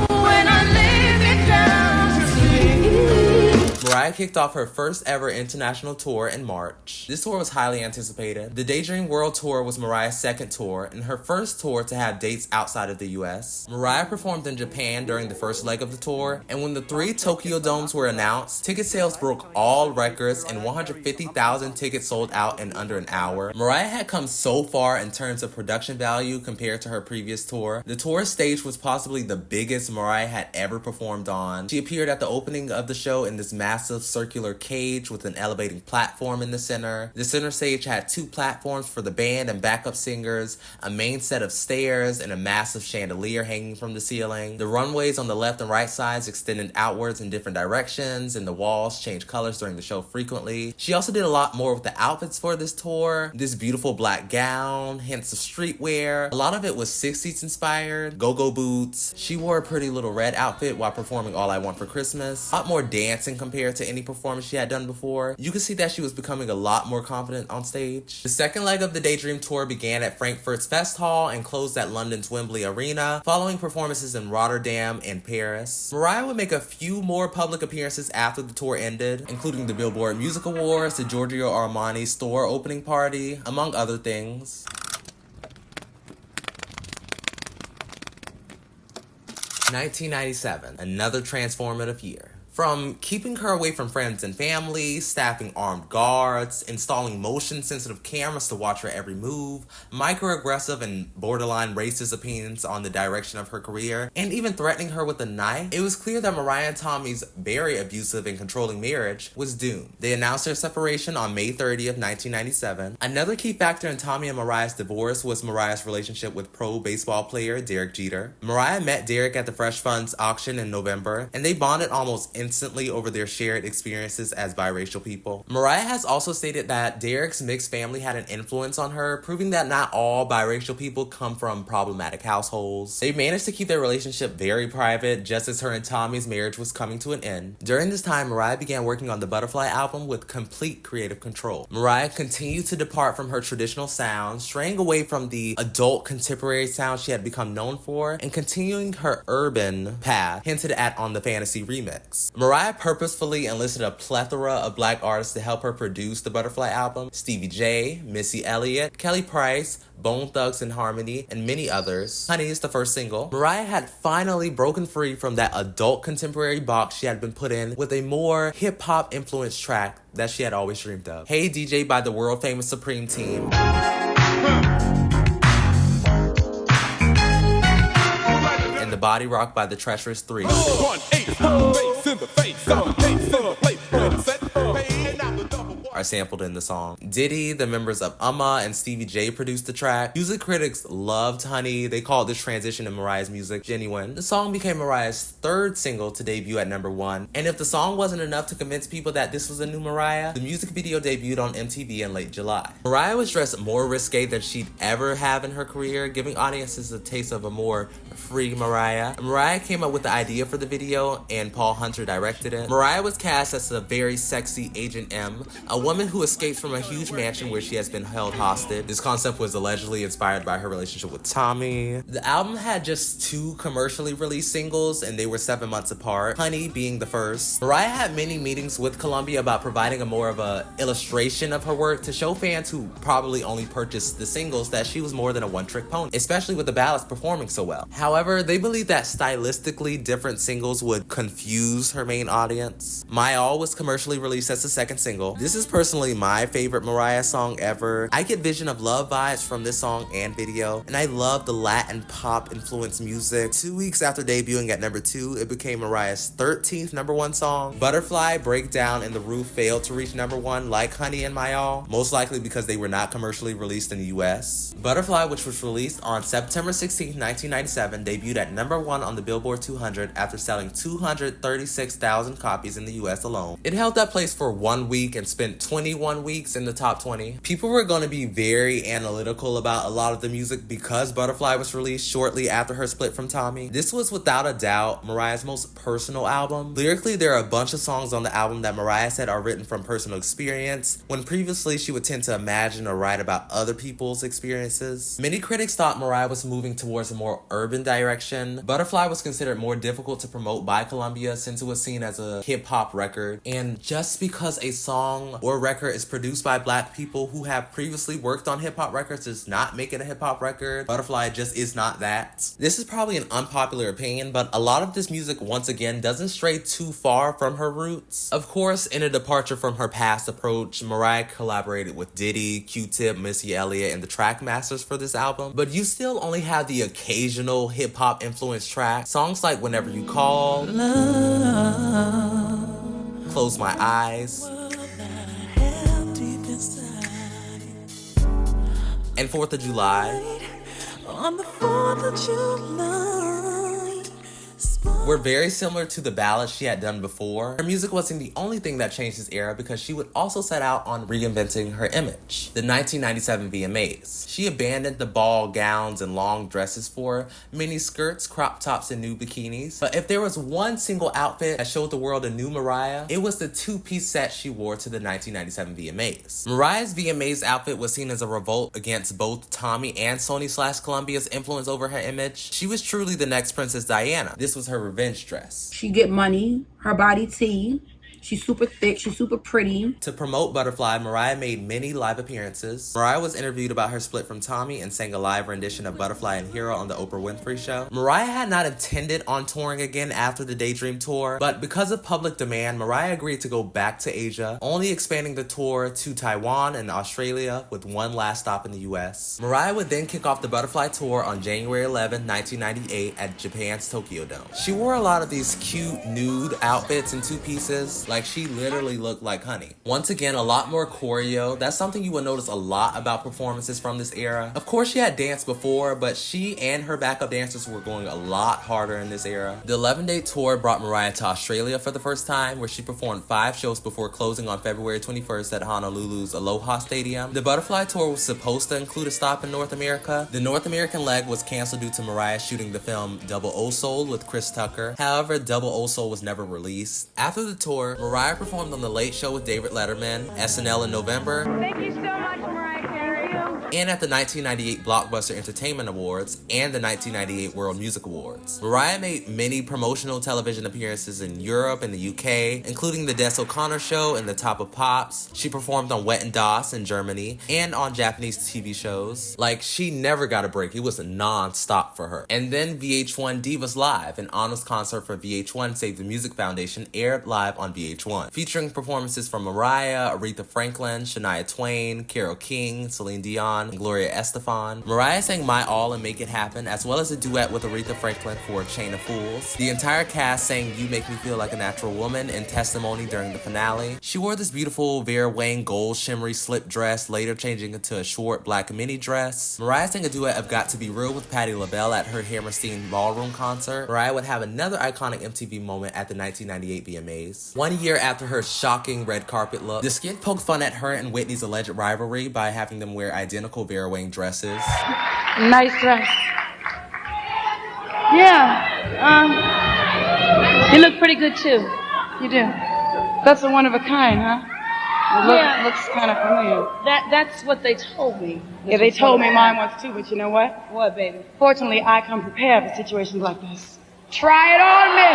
when I lay me down to sleep. Mariah kicked off her first ever international tour in March. This tour was highly anticipated. The Daydream World Tour was Mariah's second tour and her first tour to have dates outside of the US. Mariah performed in Japan during the first leg of the tour, and when the 3 Tokyo Domes were announced, ticket sales broke all records and 150,000 tickets sold out in under an hour. Mariah had come so far in terms of production value compared to her previous tour. The tour stage was possibly the biggest Mariah had ever performed on. She appeared at the opening of the show in this massive circular cage with an elevating platform in the center. The center stage had 2 platforms for the band and backup singers, a main set of stairs, and a massive chandelier hanging from the ceiling. The runways on the left and right sides extended outwards in different directions, and the walls changed colors during the show frequently. She also did a lot more with the outfits for this tour. This beautiful black gown, hints of streetwear. A lot of it was 60s inspired, go-go boots. She wore a pretty little red outfit while performing All I Want for Christmas. A lot more dancing compared to any performance she had done before. You could see that she was becoming a lot more confident on stage. The second leg of the Daydream tour began at Frankfurt's Fest Hall and closed at London's Wembley Arena, following performances in Rotterdam and Paris. Mariah would make a few more public appearances after the tour ended, including the Billboard Music Awards, the Giorgio Armani store opening party, among other things. 1997, another transformative year. From keeping her away from friends and family, staffing armed guards, installing motion-sensitive cameras to watch her every move, microaggressive and borderline racist opinions on the direction of her career, and even threatening her with a knife, it was clear that Mariah and Tommy's very abusive and controlling marriage was doomed. They announced their separation on May 30th, 1997. Another key factor in Tommy and Mariah's divorce was Mariah's relationship with pro baseball player Derek Jeter. Mariah met Derek at the Fresh Funds auction in November, and they bonded almost instantly over their shared experiences as biracial people. Mariah has also stated that Derek's mixed family had an influence on her, proving that not all biracial people come from problematic households. They managed to keep their relationship very private, just as her and Tommy's marriage was coming to an end. During this time, Mariah began working on the Butterfly album with complete creative control. Mariah continued to depart from her traditional sound, straying away from the adult contemporary sound she had become known for, and continuing her urban path hinted at on the Fantasy remix. Mariah purposefully enlisted a plethora of black artists to help her produce the Butterfly album: Stevie J, Missy Elliott, Kelly Price, Bone Thugs and Harmony, and many others. Honey is the first single. Mariah had finally broken free from that adult contemporary box she had been put in with a more hip-hop influenced track that she had always dreamed of. Hey DJ by the world famous Supreme Team. And the Body Rock by the Treacherous 3. Are sampled in the song. Diddy, the members of and Stevie J produced the track. Music critics loved Honey. They called this transition in Mariah's music genuine. The song became Mariah's third single to debut at #1. And if the song wasn't enough to convince people that this was a new Mariah, the music video debuted on MTV in late July. Mariah was dressed more risque than she'd ever have in her career, giving audiences a taste of a more free Mariah. Mariah came up with the idea for the video, and Paul Hunter directed it. Mariah was cast as a very sexy Agent M, a woman who escapes from a huge mansion where she has been held hostage. This concept was allegedly inspired by her relationship with Tommy. The album had just 2 commercially released singles, and they were 7 months apart, Honey being the first. Mariah had many meetings with Columbia about providing a more of a illustration of her work to show fans who probably only purchased the singles that she was more than a one-trick pony, especially with the ballads performing so well. However, they believed that stylistically different singles would confuse her main audience. My All was commercially released as the second single. This is personally my favorite Mariah song ever. I get Vision of Love vibes from this song and video, and I love the Latin pop influenced music. 2 weeks after debuting at #2, it became Mariah's 13th #1 song. Butterfly, Breakdown, and The Roof failed to reach #1 like Honey and My All, most likely because they were not commercially released in the US. Butterfly, which was released on September 16, 1997, debuted at #1 on the Billboard 200 after selling 236,000 copies in the US alone. It held that place for 1 week and spent 21 weeks in the top 20. People were going to be very analytical about a lot of the music because Butterfly was released shortly after her split from Tommy. This was without a doubt Mariah's most personal album. Lyrically, there are a bunch of songs on the album that Mariah said are written from personal experience, when previously she would tend to imagine or write about other people's experiences. Many critics thought Mariah was moving towards a more urban direction. Butterfly was considered more difficult to promote by Columbia since it was seen as a hip-hop record, and just because a song or record is produced by black people who have previously worked on hip-hop records does not make it a hip-hop record. Butterfly just is not that. This is probably an unpopular opinion, but a lot of this music once again doesn't stray too far from her roots. Of course, in a departure from her past approach, Mariah collaborated with Diddy, Q-Tip, Missy Elliott, and the track masters for this album, but you still only have the occasional hip-hop influenced track. Songs like Whenever You Call, Love, Close My Eyes, and 4th of July On the 4th of July. were very similar to the ballads she had done before. Her music wasn't the only thing that changed this era because she would also set out on reinventing her image. The 1997 VMAs. She abandoned the ball gowns and long dresses for mini skirts, crop tops, and new bikinis. But if there was one single outfit that showed the world a new Mariah, it was the two-piece set she wore to the 1997 VMAs. Mariah's VMAs outfit was seen as a revolt against both Tommy and Sony/Columbia's influence over her image. She was truly the next Princess Diana. This was her revenge dress. She get money, her body tea. She's super thick, she's super pretty. To promote Butterfly, Mariah made many live appearances. Mariah was interviewed about her split from Tommy and sang a live rendition of Butterfly and Hero on the Oprah Winfrey Show. Mariah had not intended on touring again after the Daydream tour, but because of public demand, Mariah agreed to go back to Asia, only expanding the tour to Taiwan and Australia with one last stop in the US. Mariah would then kick off the Butterfly tour on January 11, 1998 at Japan's Tokyo Dome. She wore a lot of these cute nude outfits in two pieces. Like, she literally looked like honey. Once again, a lot more choreo. That's something you will notice a lot about performances from this era. Of course, she had danced before, but she and her backup dancers were going a lot harder in this era. The 11-day tour brought Mariah to Australia for the first time, where she performed 5 shows before closing on February 21st at Honolulu's Aloha Stadium. The Butterfly tour was supposed to include a stop in North America. The North American leg was canceled due to Mariah shooting the film Double O Soul with Chris Tucker. However, Double O Soul was never released. After the tour, Mariah performed on The Late Show with David Letterman, SNL in November, Thank you so much, Mariah Carey. and at the 1998 Blockbuster Entertainment Awards and the 1998 World Music Awards. Mariah made many promotional television appearances in Europe and the UK, including The Des O'Connor Show and The Top of Pops. She performed on Wet and Das in Germany and on Japanese TV shows. Like, she never got a break. It was non-stop for her. And then VH1 Divas Live, an honest concert for VH1 Save the Music Foundation, aired live on VH1, featuring performances from Mariah, Aretha Franklin, Shania Twain, Carole King, Celine Dion, and Gloria Estefan. Mariah sang My All and Make It Happen, as well as a duet with Aretha Franklin for Chain of Fools. The entire cast sang You Make Me Feel Like a Natural Woman in Testimony during the finale. She wore this beautiful Vera Wang gold shimmery slip dress, later changing into a short black mini dress. Mariah sang a duet of Got to Be Real with Patti LaBelle at her Hammerstein Ballroom concert. Mariah would have another iconic MTV moment at the 1998 VMAs. 1 year after her shocking red carpet look, the skit poked fun at her and Whitney's alleged rivalry by having them wear identical Vera Wang dresses. Nice dress. Yeah. You look pretty good too. You do. That's a one of a kind, huh? Looks kind of familiar. That's what they told me. Yeah, they told me mine was too, but you know what? What, baby? Fortunately, I come prepared for situations like this. Try it on me!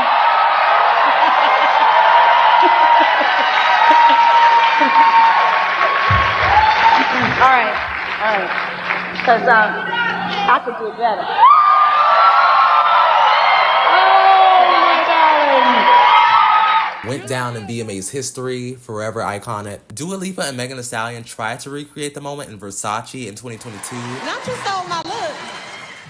All right. Because I could do better. Went down in VMA's history, forever iconic. Dua Lipa and Megan Thee Stallion tried to recreate the moment in Versace in 2022. Not just on my look.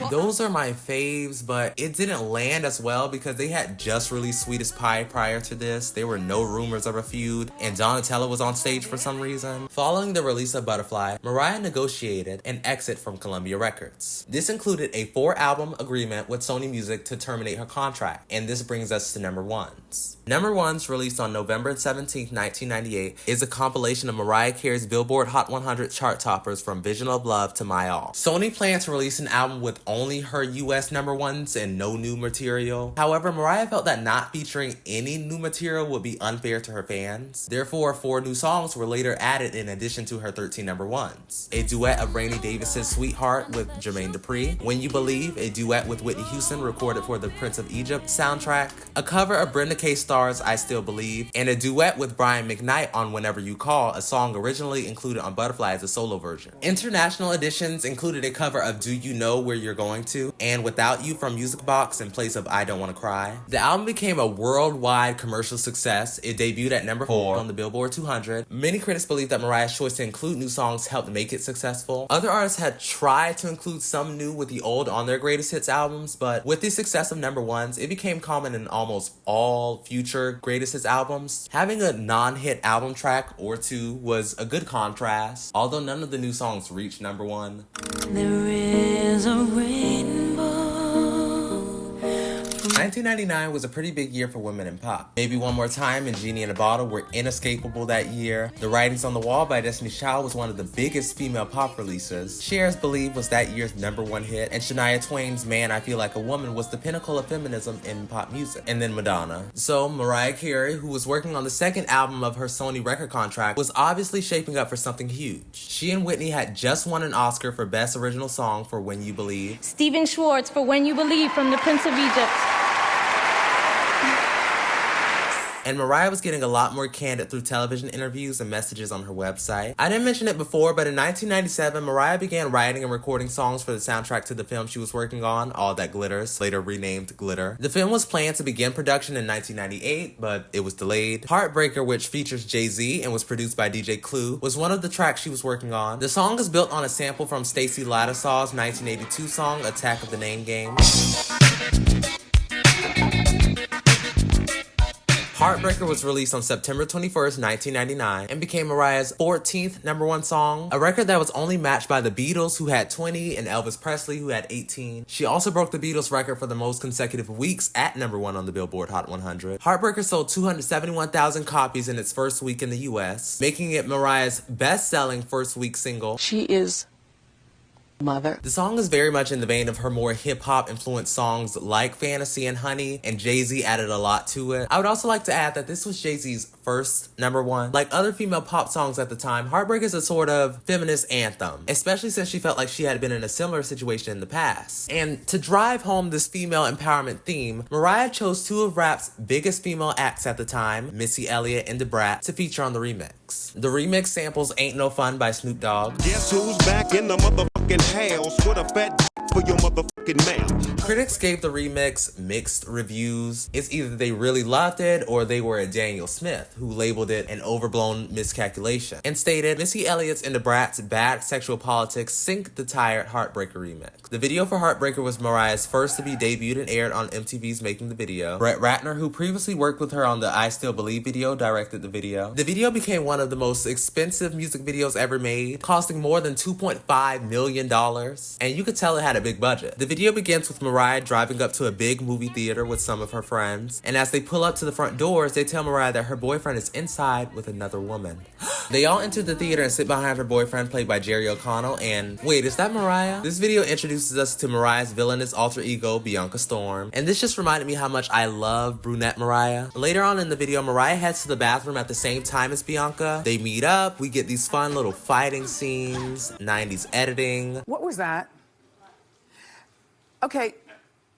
Those are my faves, but it didn't land as well because they had just released Sweetest Pie prior to this. There were no rumors of a feud, and Donatella was on stage for some reason. Following the release of Butterfly, Mariah negotiated an exit from Columbia Records. This included a 4-album agreement with Sony Music to terminate her contract, and this brings us to Number Ones. Number Ones, released on November 17, 1998, is a compilation of Mariah Carey's Billboard Hot 100 chart toppers from Vision of Love to My All. Sony planned to release an album with only her US number ones and no new material. However, Mariah felt that not featuring any new material would be unfair to her fans. Therefore, 4 new songs were later added in addition to her 13 number ones. A duet of Rainy Davis's Sweetheart with Jermaine Dupri, When You Believe, a duet with Whitney Houston recorded for the Prince of Egypt soundtrack, a cover of Brenda K. Starr's I Still Believe, and a duet with Brian McKnight on Whenever You Call, a song originally included on Butterfly as a solo version. International editions included a cover of Do You Know Where You're Going To and Without You from Music Box in place of I Don't Wanna Cry. The album became a worldwide commercial success. It debuted at number 4 on the Billboard 200. Many critics believe that Mariah's choice to include new songs helped make it successful. Other artists had tried to include some new with the old on their greatest hits albums, but with the success of Number Ones, it became common in almost all future greatest hits albums. Having a non-hit album track or two was a good contrast, although none of the new songs reached number 1. There is a rainbow. 1999 was a pretty big year for women in pop. Maybe One More Time and Genie in a Bottle were inescapable that year. The Writings on the Wall by Destiny's Child was one of the biggest female pop releases. Cher's Believe was that year's number 1 hit, and Shania Twain's Man, I Feel Like a Woman was the pinnacle of feminism in pop music. And then Madonna. So Mariah Carey, who was working on the second album of her Sony record contract, was obviously shaping up for something huge. She and Whitney had just won an Oscar for Best Original Song for When You Believe. Stephen Schwartz for When You Believe from the Prince of Egypt. And Mariah was getting a lot more candid through television interviews and messages on her website. I didn't mention it before, but in 1997, Mariah began writing and recording songs for the soundtrack to the film she was working on, All That Glitters, later renamed Glitter. The film was planned to begin production in 1998, but it was delayed. Heartbreaker, which features Jay-Z and was produced by DJ Clue, was one of the tracks she was working on. The song is built on a sample from Stacey Lattisaw's 1982 song, Attack of the Name Game. Heartbreaker was released on September 21st, 1999, and became Mariah's 14th number 1 song, a record that was only matched by the Beatles, who had 20, and Elvis Presley, who had 18. She also broke the Beatles record for the most consecutive weeks at number 1 on the Billboard Hot 100. Heartbreaker sold 271,000 copies in its first week in the US, making it Mariah's best-selling first-week single. She is mother. The song is very much in the vein of her more hip-hop influenced songs like Fantasy and Honey, and Jay-Z added a lot to it. I would also like to add that this was Jay-Z's first number 1. Like other female pop songs at the time, Heartbreak is a sort of feminist anthem, especially since she felt like she had been in a similar situation in the past. And to drive home this female empowerment theme, Mariah chose 2 of rap's biggest female acts at the time, Missy Elliott and Da Brat, to feature on the remix. The remix samples Ain't No Fun by Snoop Dogg. Guess who's back in the motherfucking house with a fat for your motherfucking mail. Critics gave the remix mixed reviews. It's either they really loved it or they were at Daniel Smith, who labeled it an overblown miscalculation, and stated Missy Elliott's and Da Brat's bad sexual politics sink the tired Heartbreaker remix. The video for Heartbreaker was Mariah's first to be debuted and aired on MTV's Making the Video. Brett Ratner, who previously worked with her on the I Still Believe video, directed the video. The video became one of the most expensive music videos ever made, costing more than $2.5 million, and you could tell it had a big budget. The video begins with Mariah driving up to a big movie theater with some of her friends, and as they pull up to the front doors, they tell Mariah that her boyfriend is inside with another woman. They all enter the theater and sit behind her boyfriend, played by Jerry O'Connell, and wait, is that Mariah? This video introduces us to Mariah's villainous alter ego, Bianca Storm, and this just reminded me how much I love brunette Mariah. Later on in the video, Mariah heads to the bathroom at the same time as Bianca. They meet up, we get these fun little fighting scenes, 90s editing. What was that? Okay,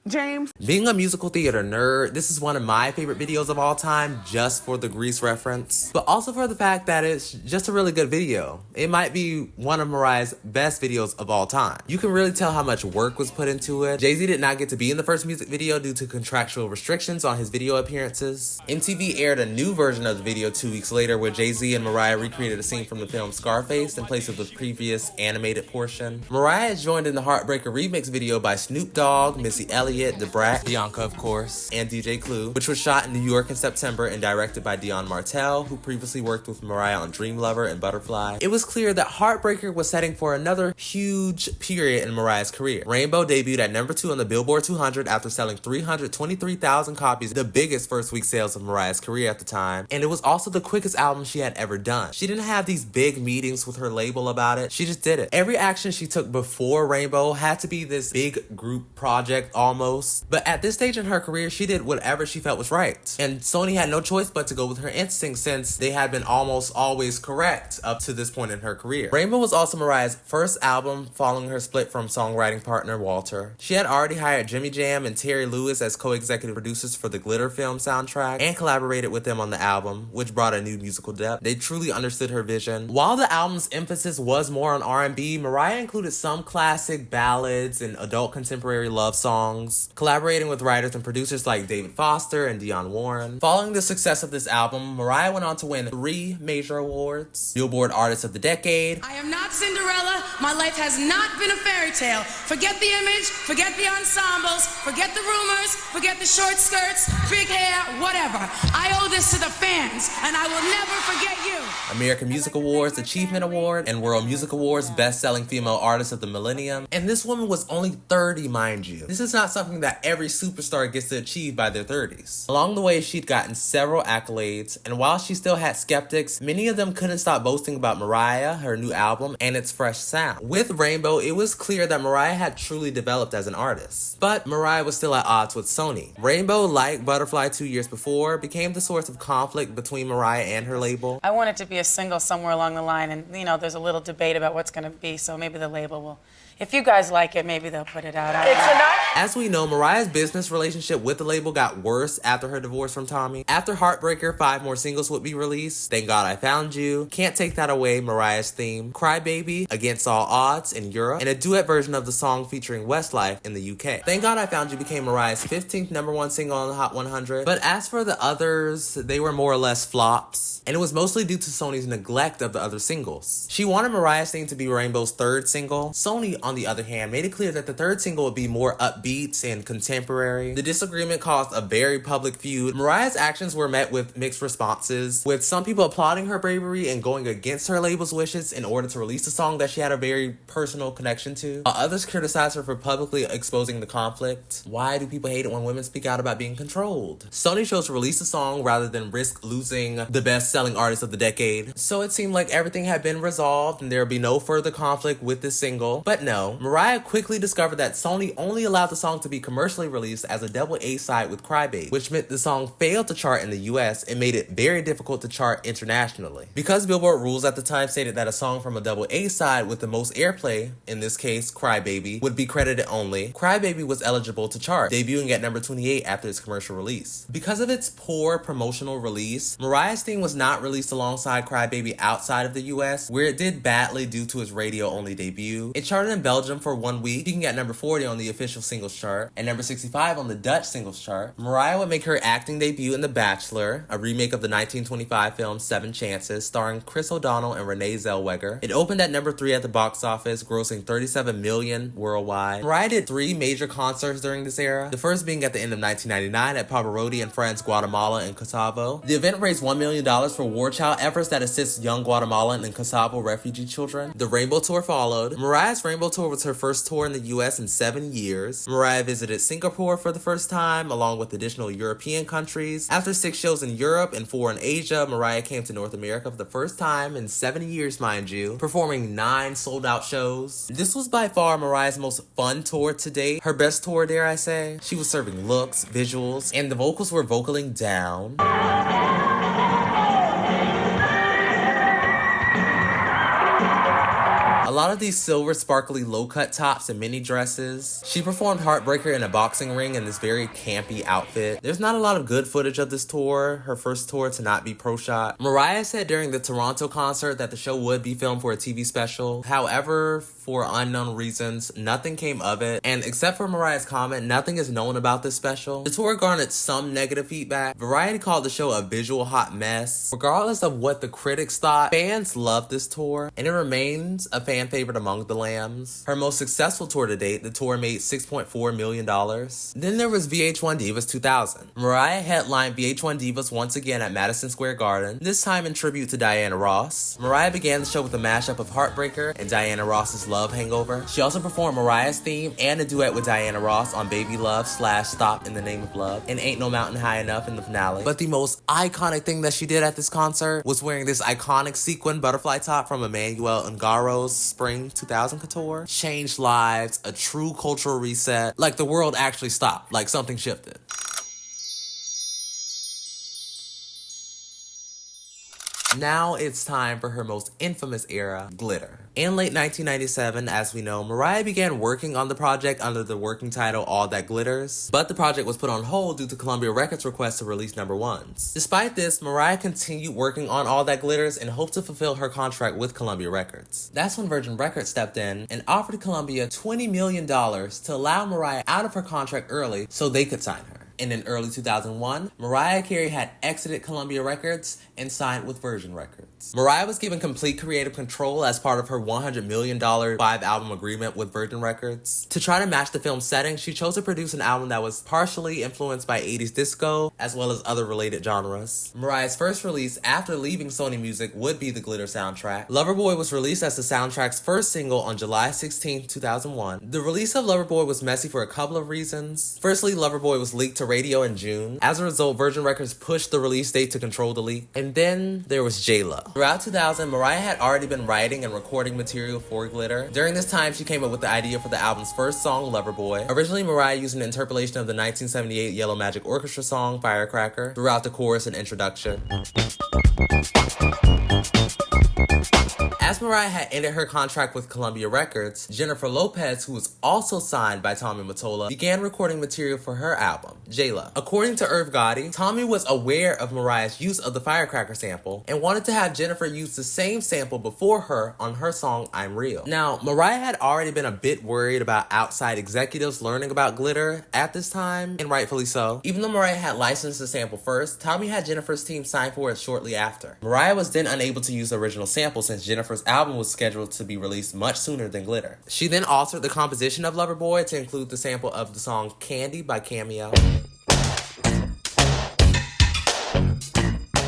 James. Being a musical theater nerd, this is one of my favorite videos of all time just for the Grease reference, but also for the fact that it's just a really good video. It might be one of Mariah's best videos of all time. You can really tell how much work was put into it. Jay-Z did not get to be in the first music video due to contractual restrictions on his video appearances. MTV aired a new version of the video 2 weeks later where Jay-Z and Mariah recreated a scene from the film Scarface in place of the previous animated portion. Mariah is joined in the Heartbreaker remix video by Snoop Dogg, Missy Elliott, Da Brat, Bianca of course, and DJ Clue, which was shot in New York in September and directed by Dion Martel, who previously worked with Mariah on Dream Lover and Butterfly. It was clear that Heartbreaker was setting for another huge period in Mariah's career. Rainbow debuted at number 2 on the Billboard 200 after selling 323,000 copies, the biggest first week sales of Mariah's career at the time, and it was also the quickest album she had ever done. She didn't have these big meetings with her label about it, she just did it. Every action she took before Rainbow had to be this big group project almost, but at this stage in her career, she did whatever she felt was right. And Sony had no choice but to go with her instincts since they had been almost always correct up to this point in her career. Rainbow was also Mariah's first album following her split from songwriting partner Walter. She had already hired Jimmy Jam and Terry Lewis as co-executive producers for the Glitter film soundtrack and collaborated with them on the album, which brought a new musical depth. They truly understood her vision. While the album's emphasis was more on R&B, Mariah included some classic ballads and adult contemporary love songs, collaborating with writers and producers like David Foster and Dionne Warren. Following the success of this album, Mariah went on to win 3 major awards: Billboard Artist of the Decade, I am not Cinderella. My life has not been a fairy tale. Forget the image, forget the ensembles, forget the rumors, forget the short skirts, big hair, whatever. I owe this to the fans, and I will never forget you. American Music Awards Achievement Award, and World Music Awards Best-Selling Female Artist of the Millennium. And this woman was only 30, mind you. This is not something that every superstar gets to achieve by their 30s. Along the way, she'd gotten several accolades, and while she still had skeptics, many of them couldn't stop boasting about Mariah, her new album, and its fresh sound. With Rainbow, it was clear that Mariah had truly developed as an artist. But Mariah was still at odds with Sony. Rainbow, like Butterfly 2 years before, became the source of conflict between Mariah and her label. I want it to be a single somewhere along the line, and you know, there's a little debate about what's going to be, so maybe the label will. If you guys like it, maybe they'll put it out. As we know, Mariah's business relationship with the label got worse after her divorce from Tommy. After Heartbreaker, 5 more singles would be released: Thank God I Found You, Can't Take That Away, Mariah's theme, Cry Baby, Against All Odds in Europe, and a duet version of the song featuring Westlife in the UK. Thank God I Found You became Mariah's 15th #1 single on the Hot 100, but as for the others, they were more or less flops, and it was mostly due to Sony's neglect of the other singles. She wanted Mariah's theme to be Rainbow's 3rd single. Sony, on the other hand, made it clear that the 3rd single would be more upbeat and contemporary. The disagreement caused a very public feud. Mariah's actions were met with mixed responses, with some people applauding her bravery and going against her label's wishes in order to release a song that she had a very personal connection to, while others criticized her for publicly exposing the conflict. Why do people hate it when women speak out about being controlled? Sony chose to release the song rather than risk losing the best-selling artist of the decade, so it seemed like everything had been resolved and there would be no further conflict with this single. But no, Mariah quickly discovered that Sony only allowed the song to be commercially released as a double A-side with Cry Baby, which meant the song failed to chart in the US and made it very difficult to chart internationally. Because Billboard rules at the time stated that a song from a double A-side with the most airplay, in this case Cry Baby, would be credited only, Cry Baby was eligible to chart, debuting at number 28 after its commercial release. Because of its poor promotional release, Mariah's theme was not released alongside Cry Baby outside of the US, where it did badly due to its radio-only debut. It charted in Belgium for 1 week, peaking at number 40 on the official singles chart, and number 65 on the Dutch singles chart. Mariah would make her acting debut in The Bachelor, a remake of the 1925 film 7 Chances, starring Chris O'Donnell and Renee Zellweger. It opened at number 3 at the box office, grossing $37 million worldwide. Mariah did 3 major concerts during this era, the first being at the end of 1999 at Pavarotti in France, Guatemala, and Kosovo. The event raised $1 million for war child efforts that assist young Guatemalan and Kosovo refugee children. The Rainbow Tour followed. Mariah's Rainbow Tour was her first tour in the US in 7 years. Mariah visited Singapore for the first time, along with additional European countries. After 6 shows in Europe and 4 in Asia, Mariah came to North America for the first time in 7 years, mind you, performing 9 sold-out shows. This was by far Mariah's most fun tour to date, her best tour, dare I say. She was serving looks, visuals, and the vocals were vocaling down. A lot of these silver sparkly low-cut tops and mini dresses. She performed Heartbreaker in a boxing ring in this very campy outfit. There's not a lot of good footage of this tour, her first tour to not be pro shot. Mariah said during the Toronto concert that the show would be filmed for a TV special. However, for unknown reasons, nothing came of it, and except for Mariah's comment, nothing is known about this special. The tour garnered some negative feedback. Variety called the show a visual hot mess. Regardless of what the critics thought, fans loved this tour, and it remains a fan favorite among the Lambs. Her most successful tour to date, the tour made $6.4 million. Then there was VH1 Divas 2000. Mariah headlined VH1 Divas once again at Madison Square Garden, this time in tribute to Diana Ross. Mariah began the show with a mashup of Heartbreaker and Diana Ross's Love Hangover. She also performed Mariah's theme and a duet with Diana Ross on Baby Love / Stop in the Name of Love and Ain't No Mountain High Enough in the finale. But the most iconic thing that she did at this concert was wearing this iconic sequin butterfly top from Emmanuel Ngaro's Spring 2000 couture. Changed lives, a true cultural reset. Like the world actually stopped, like something shifted. Now it's time for her most infamous era, glitter. In late 1997, as we know, Mariah began working on the project under the working title All That Glitters, but the project was put on hold due to Columbia Records' request to release number ones. Despite this, Mariah continued working on All That Glitters and hoped to fulfill her contract with Columbia Records. That's when Virgin Records stepped in and offered Columbia $20 million to allow Mariah out of her contract early so they could sign her. And in early 2001, Mariah Carey had exited Columbia Records and signed with Virgin Records. Mariah was given complete creative control as part of her $100 million 5-album agreement with Virgin Records. To try to match the film's setting, she chose to produce an album that was partially influenced by 80s disco, as well as other related genres. Mariah's first release after leaving Sony Music would be the Glitter soundtrack. Loverboy was released as the soundtrack's first single on July 16, 2001. The release of Loverboy was messy for a couple of reasons. Firstly, Loverboy was leaked to radio in June. As a result, Virgin Records pushed the release date to control the leak. And then there was J-Lo. Throughout 2000, Mariah had already been writing and recording material for Glitter. During this time, she came up with the idea for the album's first song, Loverboy. Originally, Mariah used an interpolation of the 1978 Yellow Magic Orchestra song, Firecracker, throughout the chorus and introduction. As Mariah had ended her contract with Columbia Records, Jennifer Lopez, who was also signed by Tommy Mottola, began recording material for her album, J-Lo. According to Irv Gotti, Tommy was aware of Mariah's use of the Firecracker sample and wanted to have Jennifer use the same sample before her on her song, I'm Real. Now, Mariah had already been a bit worried about outside executives learning about Glitter at this time, and rightfully so. Even though Mariah had licensed the sample first, Tommy had Jennifer's team sign for it shortly after. Mariah was then unable to use the original sample since Jennifer's album was scheduled to be released much sooner than Glitter. She then altered the composition of Loverboy to include the sample of the song Candy by Cameo,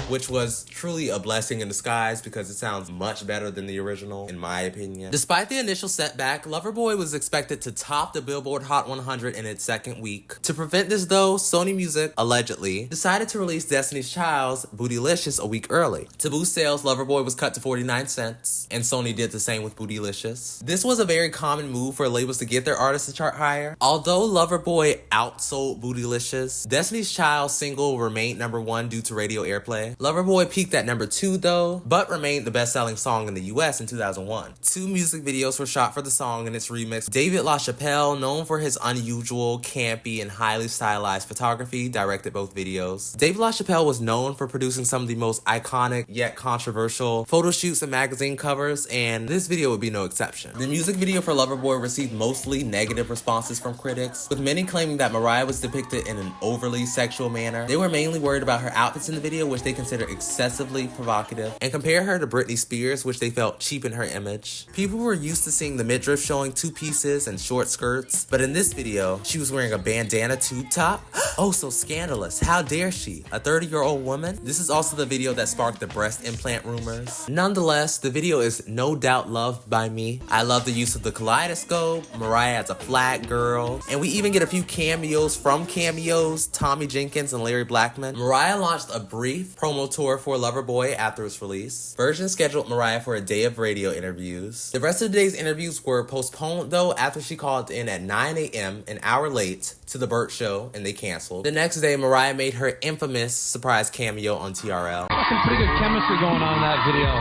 which was truly a blessing in disguise because it sounds much better than the original, in my opinion. Despite the initial setback, Loverboy was expected to top the Billboard Hot 100 in its second week. To prevent this though, Sony Music, allegedly, decided to release Destiny's Child's Bootylicious a week early. To boost sales, Loverboy was cut to 49 cents, and Sony did the same with Bootylicious. This was a very common move for labels to get their artists to chart higher. Although Loverboy outsold Bootylicious, Destiny's Child's single remained number 1 due to radio airplay. Loverboy peaked at number 2 though, but remained the best-selling song in the US in 2001. 2 music videos were shot for the song and its remix. David LaChapelle, known for his unusual, campy, and highly stylized photography, directed both videos. David LaChapelle was known for producing some of the most iconic yet controversial photo shoots and magazine covers, and this video would be no exception. The music video for Loverboy received mostly negative responses from critics, with many claiming that Mariah was depicted in an overly sexual manner. They were mainly worried about her outfits in the video, which they considered excessively provocative, and compare her to Britney Spears, which they felt cheapened her image. People were used to seeing the midriff showing 2 pieces and short skirts, but in this video, she was wearing a bandana tube top. Oh, so scandalous. How dare she? A 30-year-old woman? This is also the video that sparked the breast implant rumors. Nonetheless, the video is no doubt loved by me. I love the use of the kaleidoscope, Mariah as a flat girl, and we even get a few cameos from cameos, Tommy Jenkins and Larry Blackman. Mariah launched a brief promo tour for Loverboy after its release. Virgin scheduled Mariah for a day of radio interviews. The rest of the day's interviews were postponed though after she called in at 9 a.m. an hour late to the Burt Show and they canceled. The next day, Mariah made her infamous surprise cameo on TRL. Some pretty good chemistry going on in that video.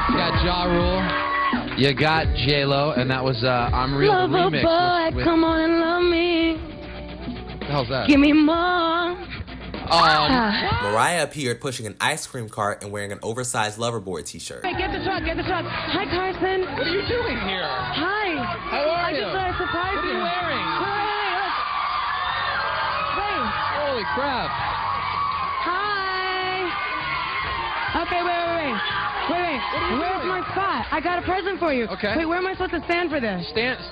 You got Ja Rule, You got J-Lo, and that was I'm Real the Lover remix. boy, come on and love me. What the hell's that? Give me more. Mariah appeared pushing an ice cream cart and wearing an oversized Loverboy t-shirt. Hey, get the truck, get the truck. Hi, Carson. What are you doing here? Hi. How are I you? just thought I'd surprise What are you wearing? Wait. Holy crap. Hi. Okay, wait. Where's my spot? I got a present for you. Okay. Wait, where am I supposed to stand for this?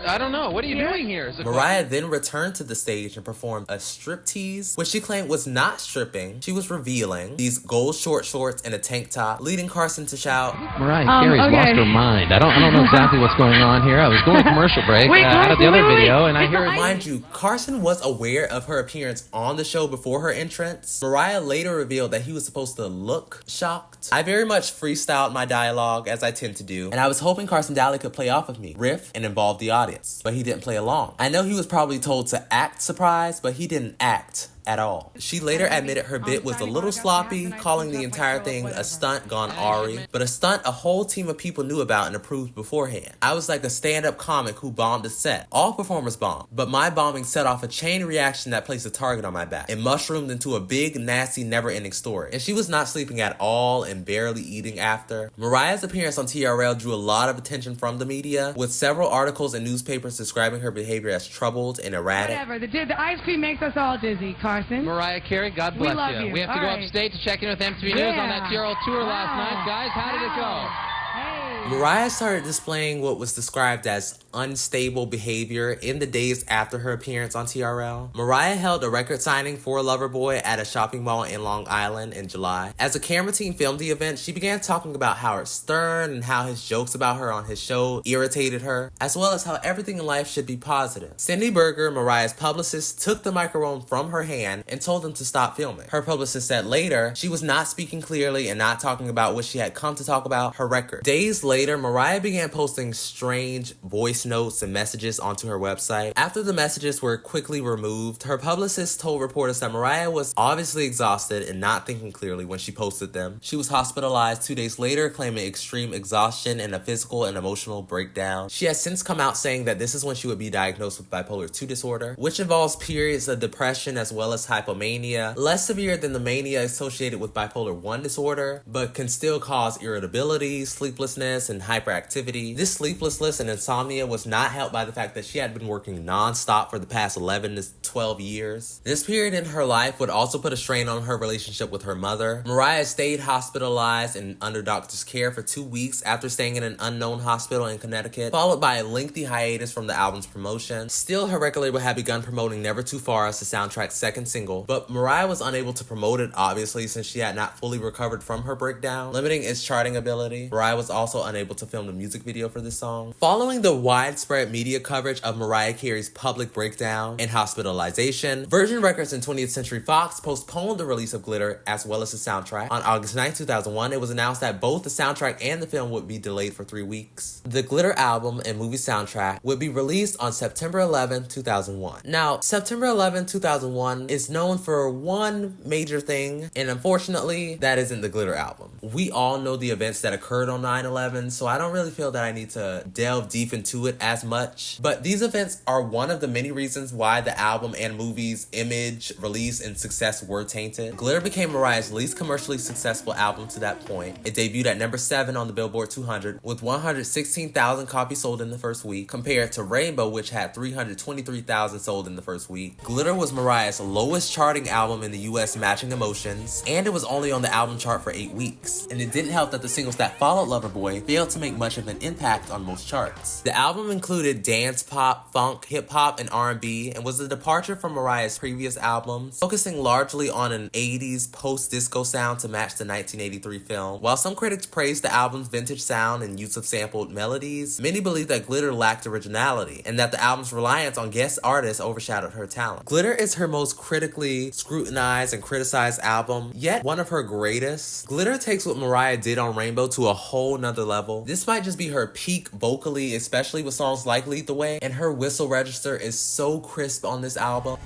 I don't know. What are you doing here? Mariah then returned to the stage and performed a striptease, which she claimed was not stripping. She was revealing these gold short shorts and a tank top, leading Carson to shout, Mariah Carey's lost her mind. I don't know exactly what's going on here. I was going to commercial break out of the other video, and I hear it. Mind you, Carson was aware of her appearance on the show before her entrance. Mariah later revealed that he was supposed to look shocked. I very much freestyled my dialogue, as I tend to do, and I was hoping Carson Daly could play off of me, riff, and involve the audience, but he didn't play along. I know he was probably told to act surprised, but he didn't act at all. She later admitted her bit was a little sloppy, calling the entire thing a stunt gone awry, but a stunt a whole team of people knew about and approved beforehand. I was like a stand-up comic who bombed a set. All performers bombed, but my bombing set off a chain reaction that placed a target on my back. It mushroomed into a big, nasty, never-ending story. And she was not sleeping at all and barely eating after. Mariah's appearance on TRL drew a lot of attention from the media, with several articles and newspapers describing her behavior as troubled and erratic. Whatever. The ice cream makes us all dizzy, Carson. Mariah Carey, God bless love you. We have to go upstate to check in with MTV News on that TRL tour last night. Guys, how did it go? Mariah started displaying what was described as unstable behavior in the days after her appearance on TRL. Mariah held a record signing for Loverboy at a shopping mall in Long Island in July. As a camera team filmed the event, she began talking about Howard Stern and how his jokes about her on his show irritated her, as well as how everything in life should be positive. Cindy Berger, Mariah's publicist, took the microphone from her hand and told them to stop filming. Her publicist said later she was not speaking clearly and not talking about what she had come to talk about, her record. Days later, Mariah began posting strange voice notes and messages onto her website. After the messages were quickly removed, her publicist told reporters that Mariah was obviously exhausted and not thinking clearly when she posted them. She was hospitalized 2 days later, claiming extreme exhaustion and a physical and emotional breakdown. She has since come out saying that this is when she would be diagnosed with bipolar 2 disorder, which involves periods of depression as well as hypomania, less severe than the mania associated with bipolar 1 disorder, but can still cause irritability, sleeplessness, and hyperactivity. This sleeplessness and insomnia was not helped by the fact that she had been working non-stop for the past 11 to 12 years. This period in her life would also put a strain on her relationship with her mother. Mariah stayed hospitalized and under doctor's care for 2 weeks after staying in an unknown hospital in Connecticut, followed by a lengthy hiatus from the album's promotion. Still, her record label had begun promoting Never Too Far as the soundtrack's second single, but Mariah was unable to promote it, obviously, since she had not fully recovered from her breakdown, limiting its charting ability. Mariah was also unable to film the music video for this song. Following the widespread media coverage of Mariah Carey's public breakdown and hospitalization, Virgin Records and 20th Century Fox postponed the release of Glitter as well as the soundtrack. On August 9, 2001, it was announced that both the soundtrack and the film would be delayed for 3 weeks. The Glitter album and movie soundtrack would be released on September 11, 2001. Now, September 11, 2001 is known for one major thing, and unfortunately, that isn't the Glitter album. We all know the events that occurred on 9/11, so I don't really feel that I need to delve deep into it as much. But these events are one of the many reasons why the album and movie's image, release, and success were tainted. Glitter became Mariah's least commercially successful album to that point. It debuted at number 7 on the Billboard 200 with 116,000 copies sold in the first week, compared to Rainbow, which had 323,000 sold in the first week. Glitter was Mariah's lowest charting album in the US, matching Emotions, and it was only on the album chart for 8 weeks. And it didn't help that the singles that followed Loverboy failed to make much of an impact on most charts. The album included dance pop, funk, hip-hop, and R&B, and was a departure from Mariah's previous albums, focusing largely on an 80s post-disco sound to match the 1983 film. While some critics praised the album's vintage sound and use of sampled melodies, many believe that Glitter lacked originality, and that the album's reliance on guest artists overshadowed her talent. Glitter is her most critically scrutinized and criticized album, yet one of her greatest. Glitter takes what Mariah did on Rainbow to a whole nother level. This might just be her peak vocally, especially with songs like Lead the Way, and her whistle register is so crisp on this album.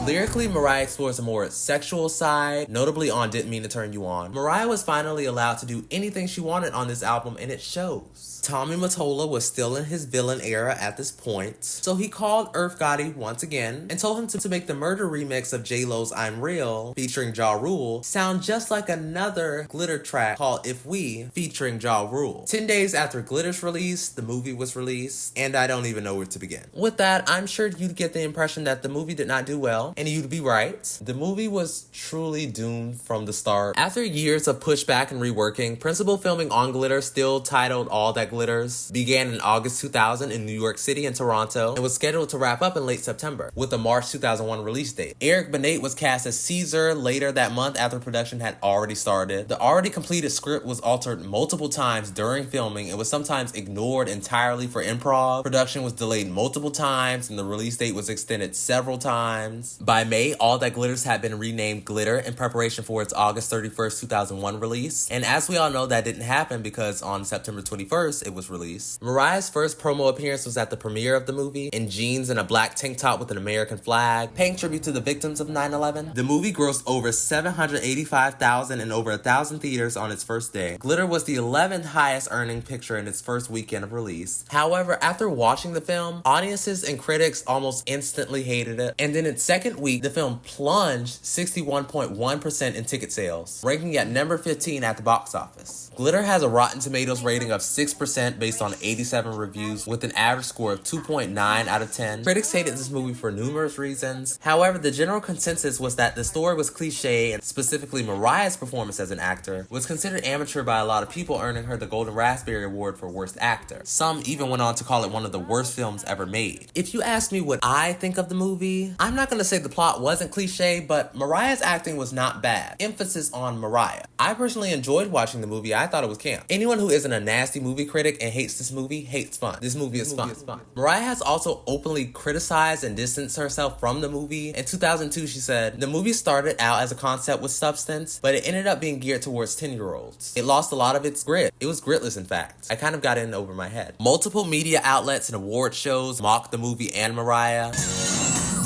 Lyrically, Mariah explores a more sexual side, notably on Didn't Mean to Turn You On. Mariah was finally allowed to do anything she wanted on this album, and it shows. Tommy Mottola was still in his villain era at this point, so he called Irv Gotti once again and told him to make the murder remix of J-Lo's I'm Real, featuring Ja Rule, sound just like another Glitter track called If We, featuring Ja Rule. 10 days after Glitter's release, the movie was released, and I don't even know where to begin. With that, I'm sure you'd get the impression that the movie did not do well, and you'd be right. The movie was truly doomed from the start. After years of pushback and reworking, principal filming on Glitter, still titled All That Glitters, began in August 2000 in New York City and Toronto, and was scheduled to wrap up in late September, with a March 2001 release date. Eric Benet was cast as Caesar later that month after production had already started. The already completed script was altered multiple times during filming and was sometimes ignored entirely for improv. Production was delayed multiple times, and the release date was extended several times. By May, All That Glitters had been renamed Glitter in preparation for its August 31st, 2001 release, and as we all know, that didn't happen because on September 21st, it was released. Mariah's first promo appearance was at the premiere of the movie, in jeans and a black tank top with an American flag, paying tribute to the victims of 9/11. The movie grossed over $785,000 in over 1,000 theaters on its first day. Glitter was the 11th highest earning picture in its first weekend of release. However, after watching the film, audiences and critics almost instantly hated it, and in its second week, the film plunged 61.1% in ticket sales, ranking at number 15 at the box office. Glitter has a Rotten Tomatoes rating of 6% based on 87 reviews, with an average score of 2.9 out of 10. Critics hated this movie for numerous reasons. However, the general consensus was that the story was cliche, and specifically Mariah's performance as an actor was considered amateur by a lot of people, earning her the Golden Raspberry Award for Worst Actor. Some even went on to call it one of the worst films ever made. If you ask me what I think of the movie, I'm not going to say the plot wasn't cliche, but Mariah's acting was not bad. Emphasis on Mariah. I personally enjoyed watching the movie. I thought it was camp. Anyone who isn't a nasty movie critic and hates this movie hates fun. This movie is fun. Mariah has also openly criticized and distanced herself from the movie. In 2002, she said, "The movie started out as a concept with substance, but it ended up being geared towards 10-year-olds. It lost a lot of its grit. It was gritless, in fact. I kind of got in over my head." Multiple media outlets and award shows mocked the movie and Mariah.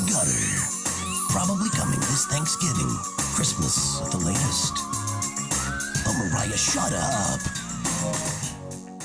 Gutter. Probably coming this Thanksgiving. Christmas at the latest. Oh, Mariah, shut up.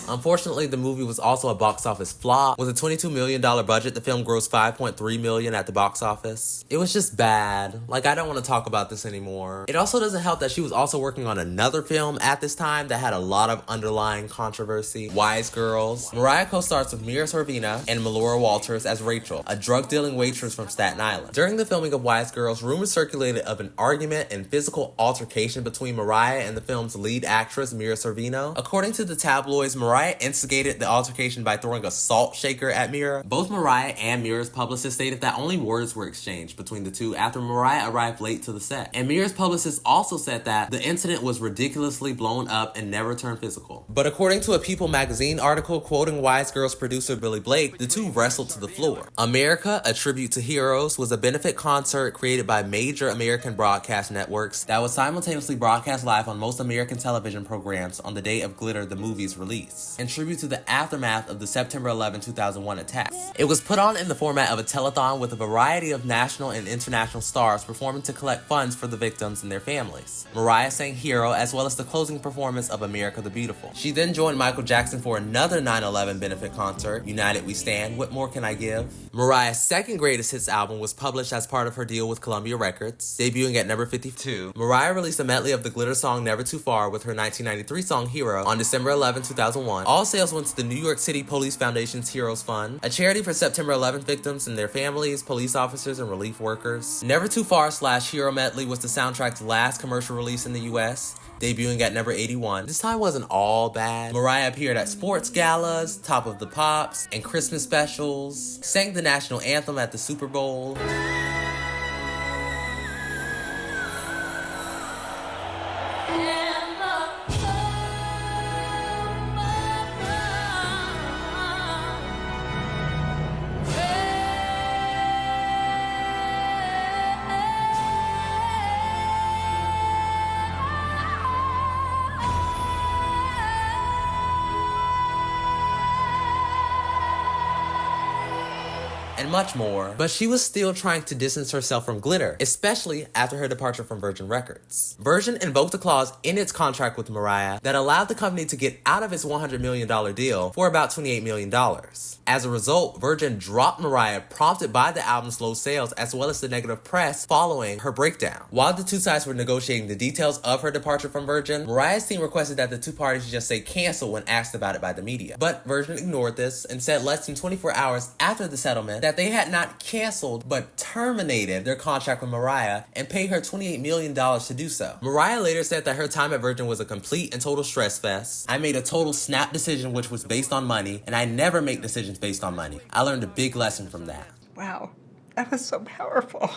Unfortunately, the movie was also a box office flop. With a $22 million budget, the film grossed $5.3 million at the box office. It was just bad. Like, I don't want to talk about this anymore. It also doesn't help that she was also working on another film at this time that had a lot of underlying controversy, Wise Girls. Mariah co-stars with Mira Sorvino and Melora Walters as Rachel, a drug-dealing waitress from Staten Island. During the filming of Wise Girls, rumors circulated of an argument and physical altercation between Mariah and the film's lead actress, Mira Sorvino. According to the tabloids, Mariah instigated the altercation by throwing a salt shaker at Mira. Both Mariah and Mira's publicist stated that only words were exchanged between the two after Mariah arrived late to the set. And Mira's publicist also said that the incident was ridiculously blown up and never turned physical. But according to a People magazine article quoting Wise Girls producer Billy Blake, the two wrestled to the floor. America, a Tribute to Heroes, was a benefit concert created by major American broadcast networks that was simultaneously broadcast live on most American television programs on the day of Glitter, the movie's release, in tribute to the aftermath of the September 11, 2001 attacks. It was put on in the format of a telethon with a variety of national and international stars performing to collect funds for the victims and their families. Mariah sang Hero, as well as the closing performance of America the Beautiful. She then joined Michael Jackson for another 9/11 benefit concert, United We Stand, What More Can I Give? Mariah's second greatest hits album was published as part of her deal with Columbia Records, debuting at number 52. Mariah released a medley of the Glitter song Never Too Far with her 1993 song Hero on December 11, 2001. All sales went to the New York City Police Foundation's Heroes Fund, a charity for September 11 victims and their families, police officers, and relief workers. Never Too Far / Hero Medley was the soundtrack's last commercial release in the US, debuting at number 81. This time wasn't all bad. Mariah appeared at sports galas, Top of the Pops, and Christmas specials, sang the national anthem at the Super Bowl. and much more, but she was still trying to distance herself from glitter, especially after her departure from Virgin Records. Virgin invoked a clause in its contract with Mariah that allowed the company to get out of its $100 million deal for about $28 million. As a result, Virgin dropped Mariah, prompted by the album's low sales as well as the negative press following her breakdown. While the two sides were negotiating the details of her departure from Virgin, Mariah's team requested that the two parties just say cancel when asked about it by the media. But Virgin ignored this and said less than 24 hours after the settlement that they had not canceled but terminated their contract with Mariah and paid her $28 million to do so. Mariah later said that her time at Virgin was a complete and total stress fest. I made a total snap decision which was based on money, and I never make decisions based on money. I learned a big lesson from that. Wow, that was so powerful.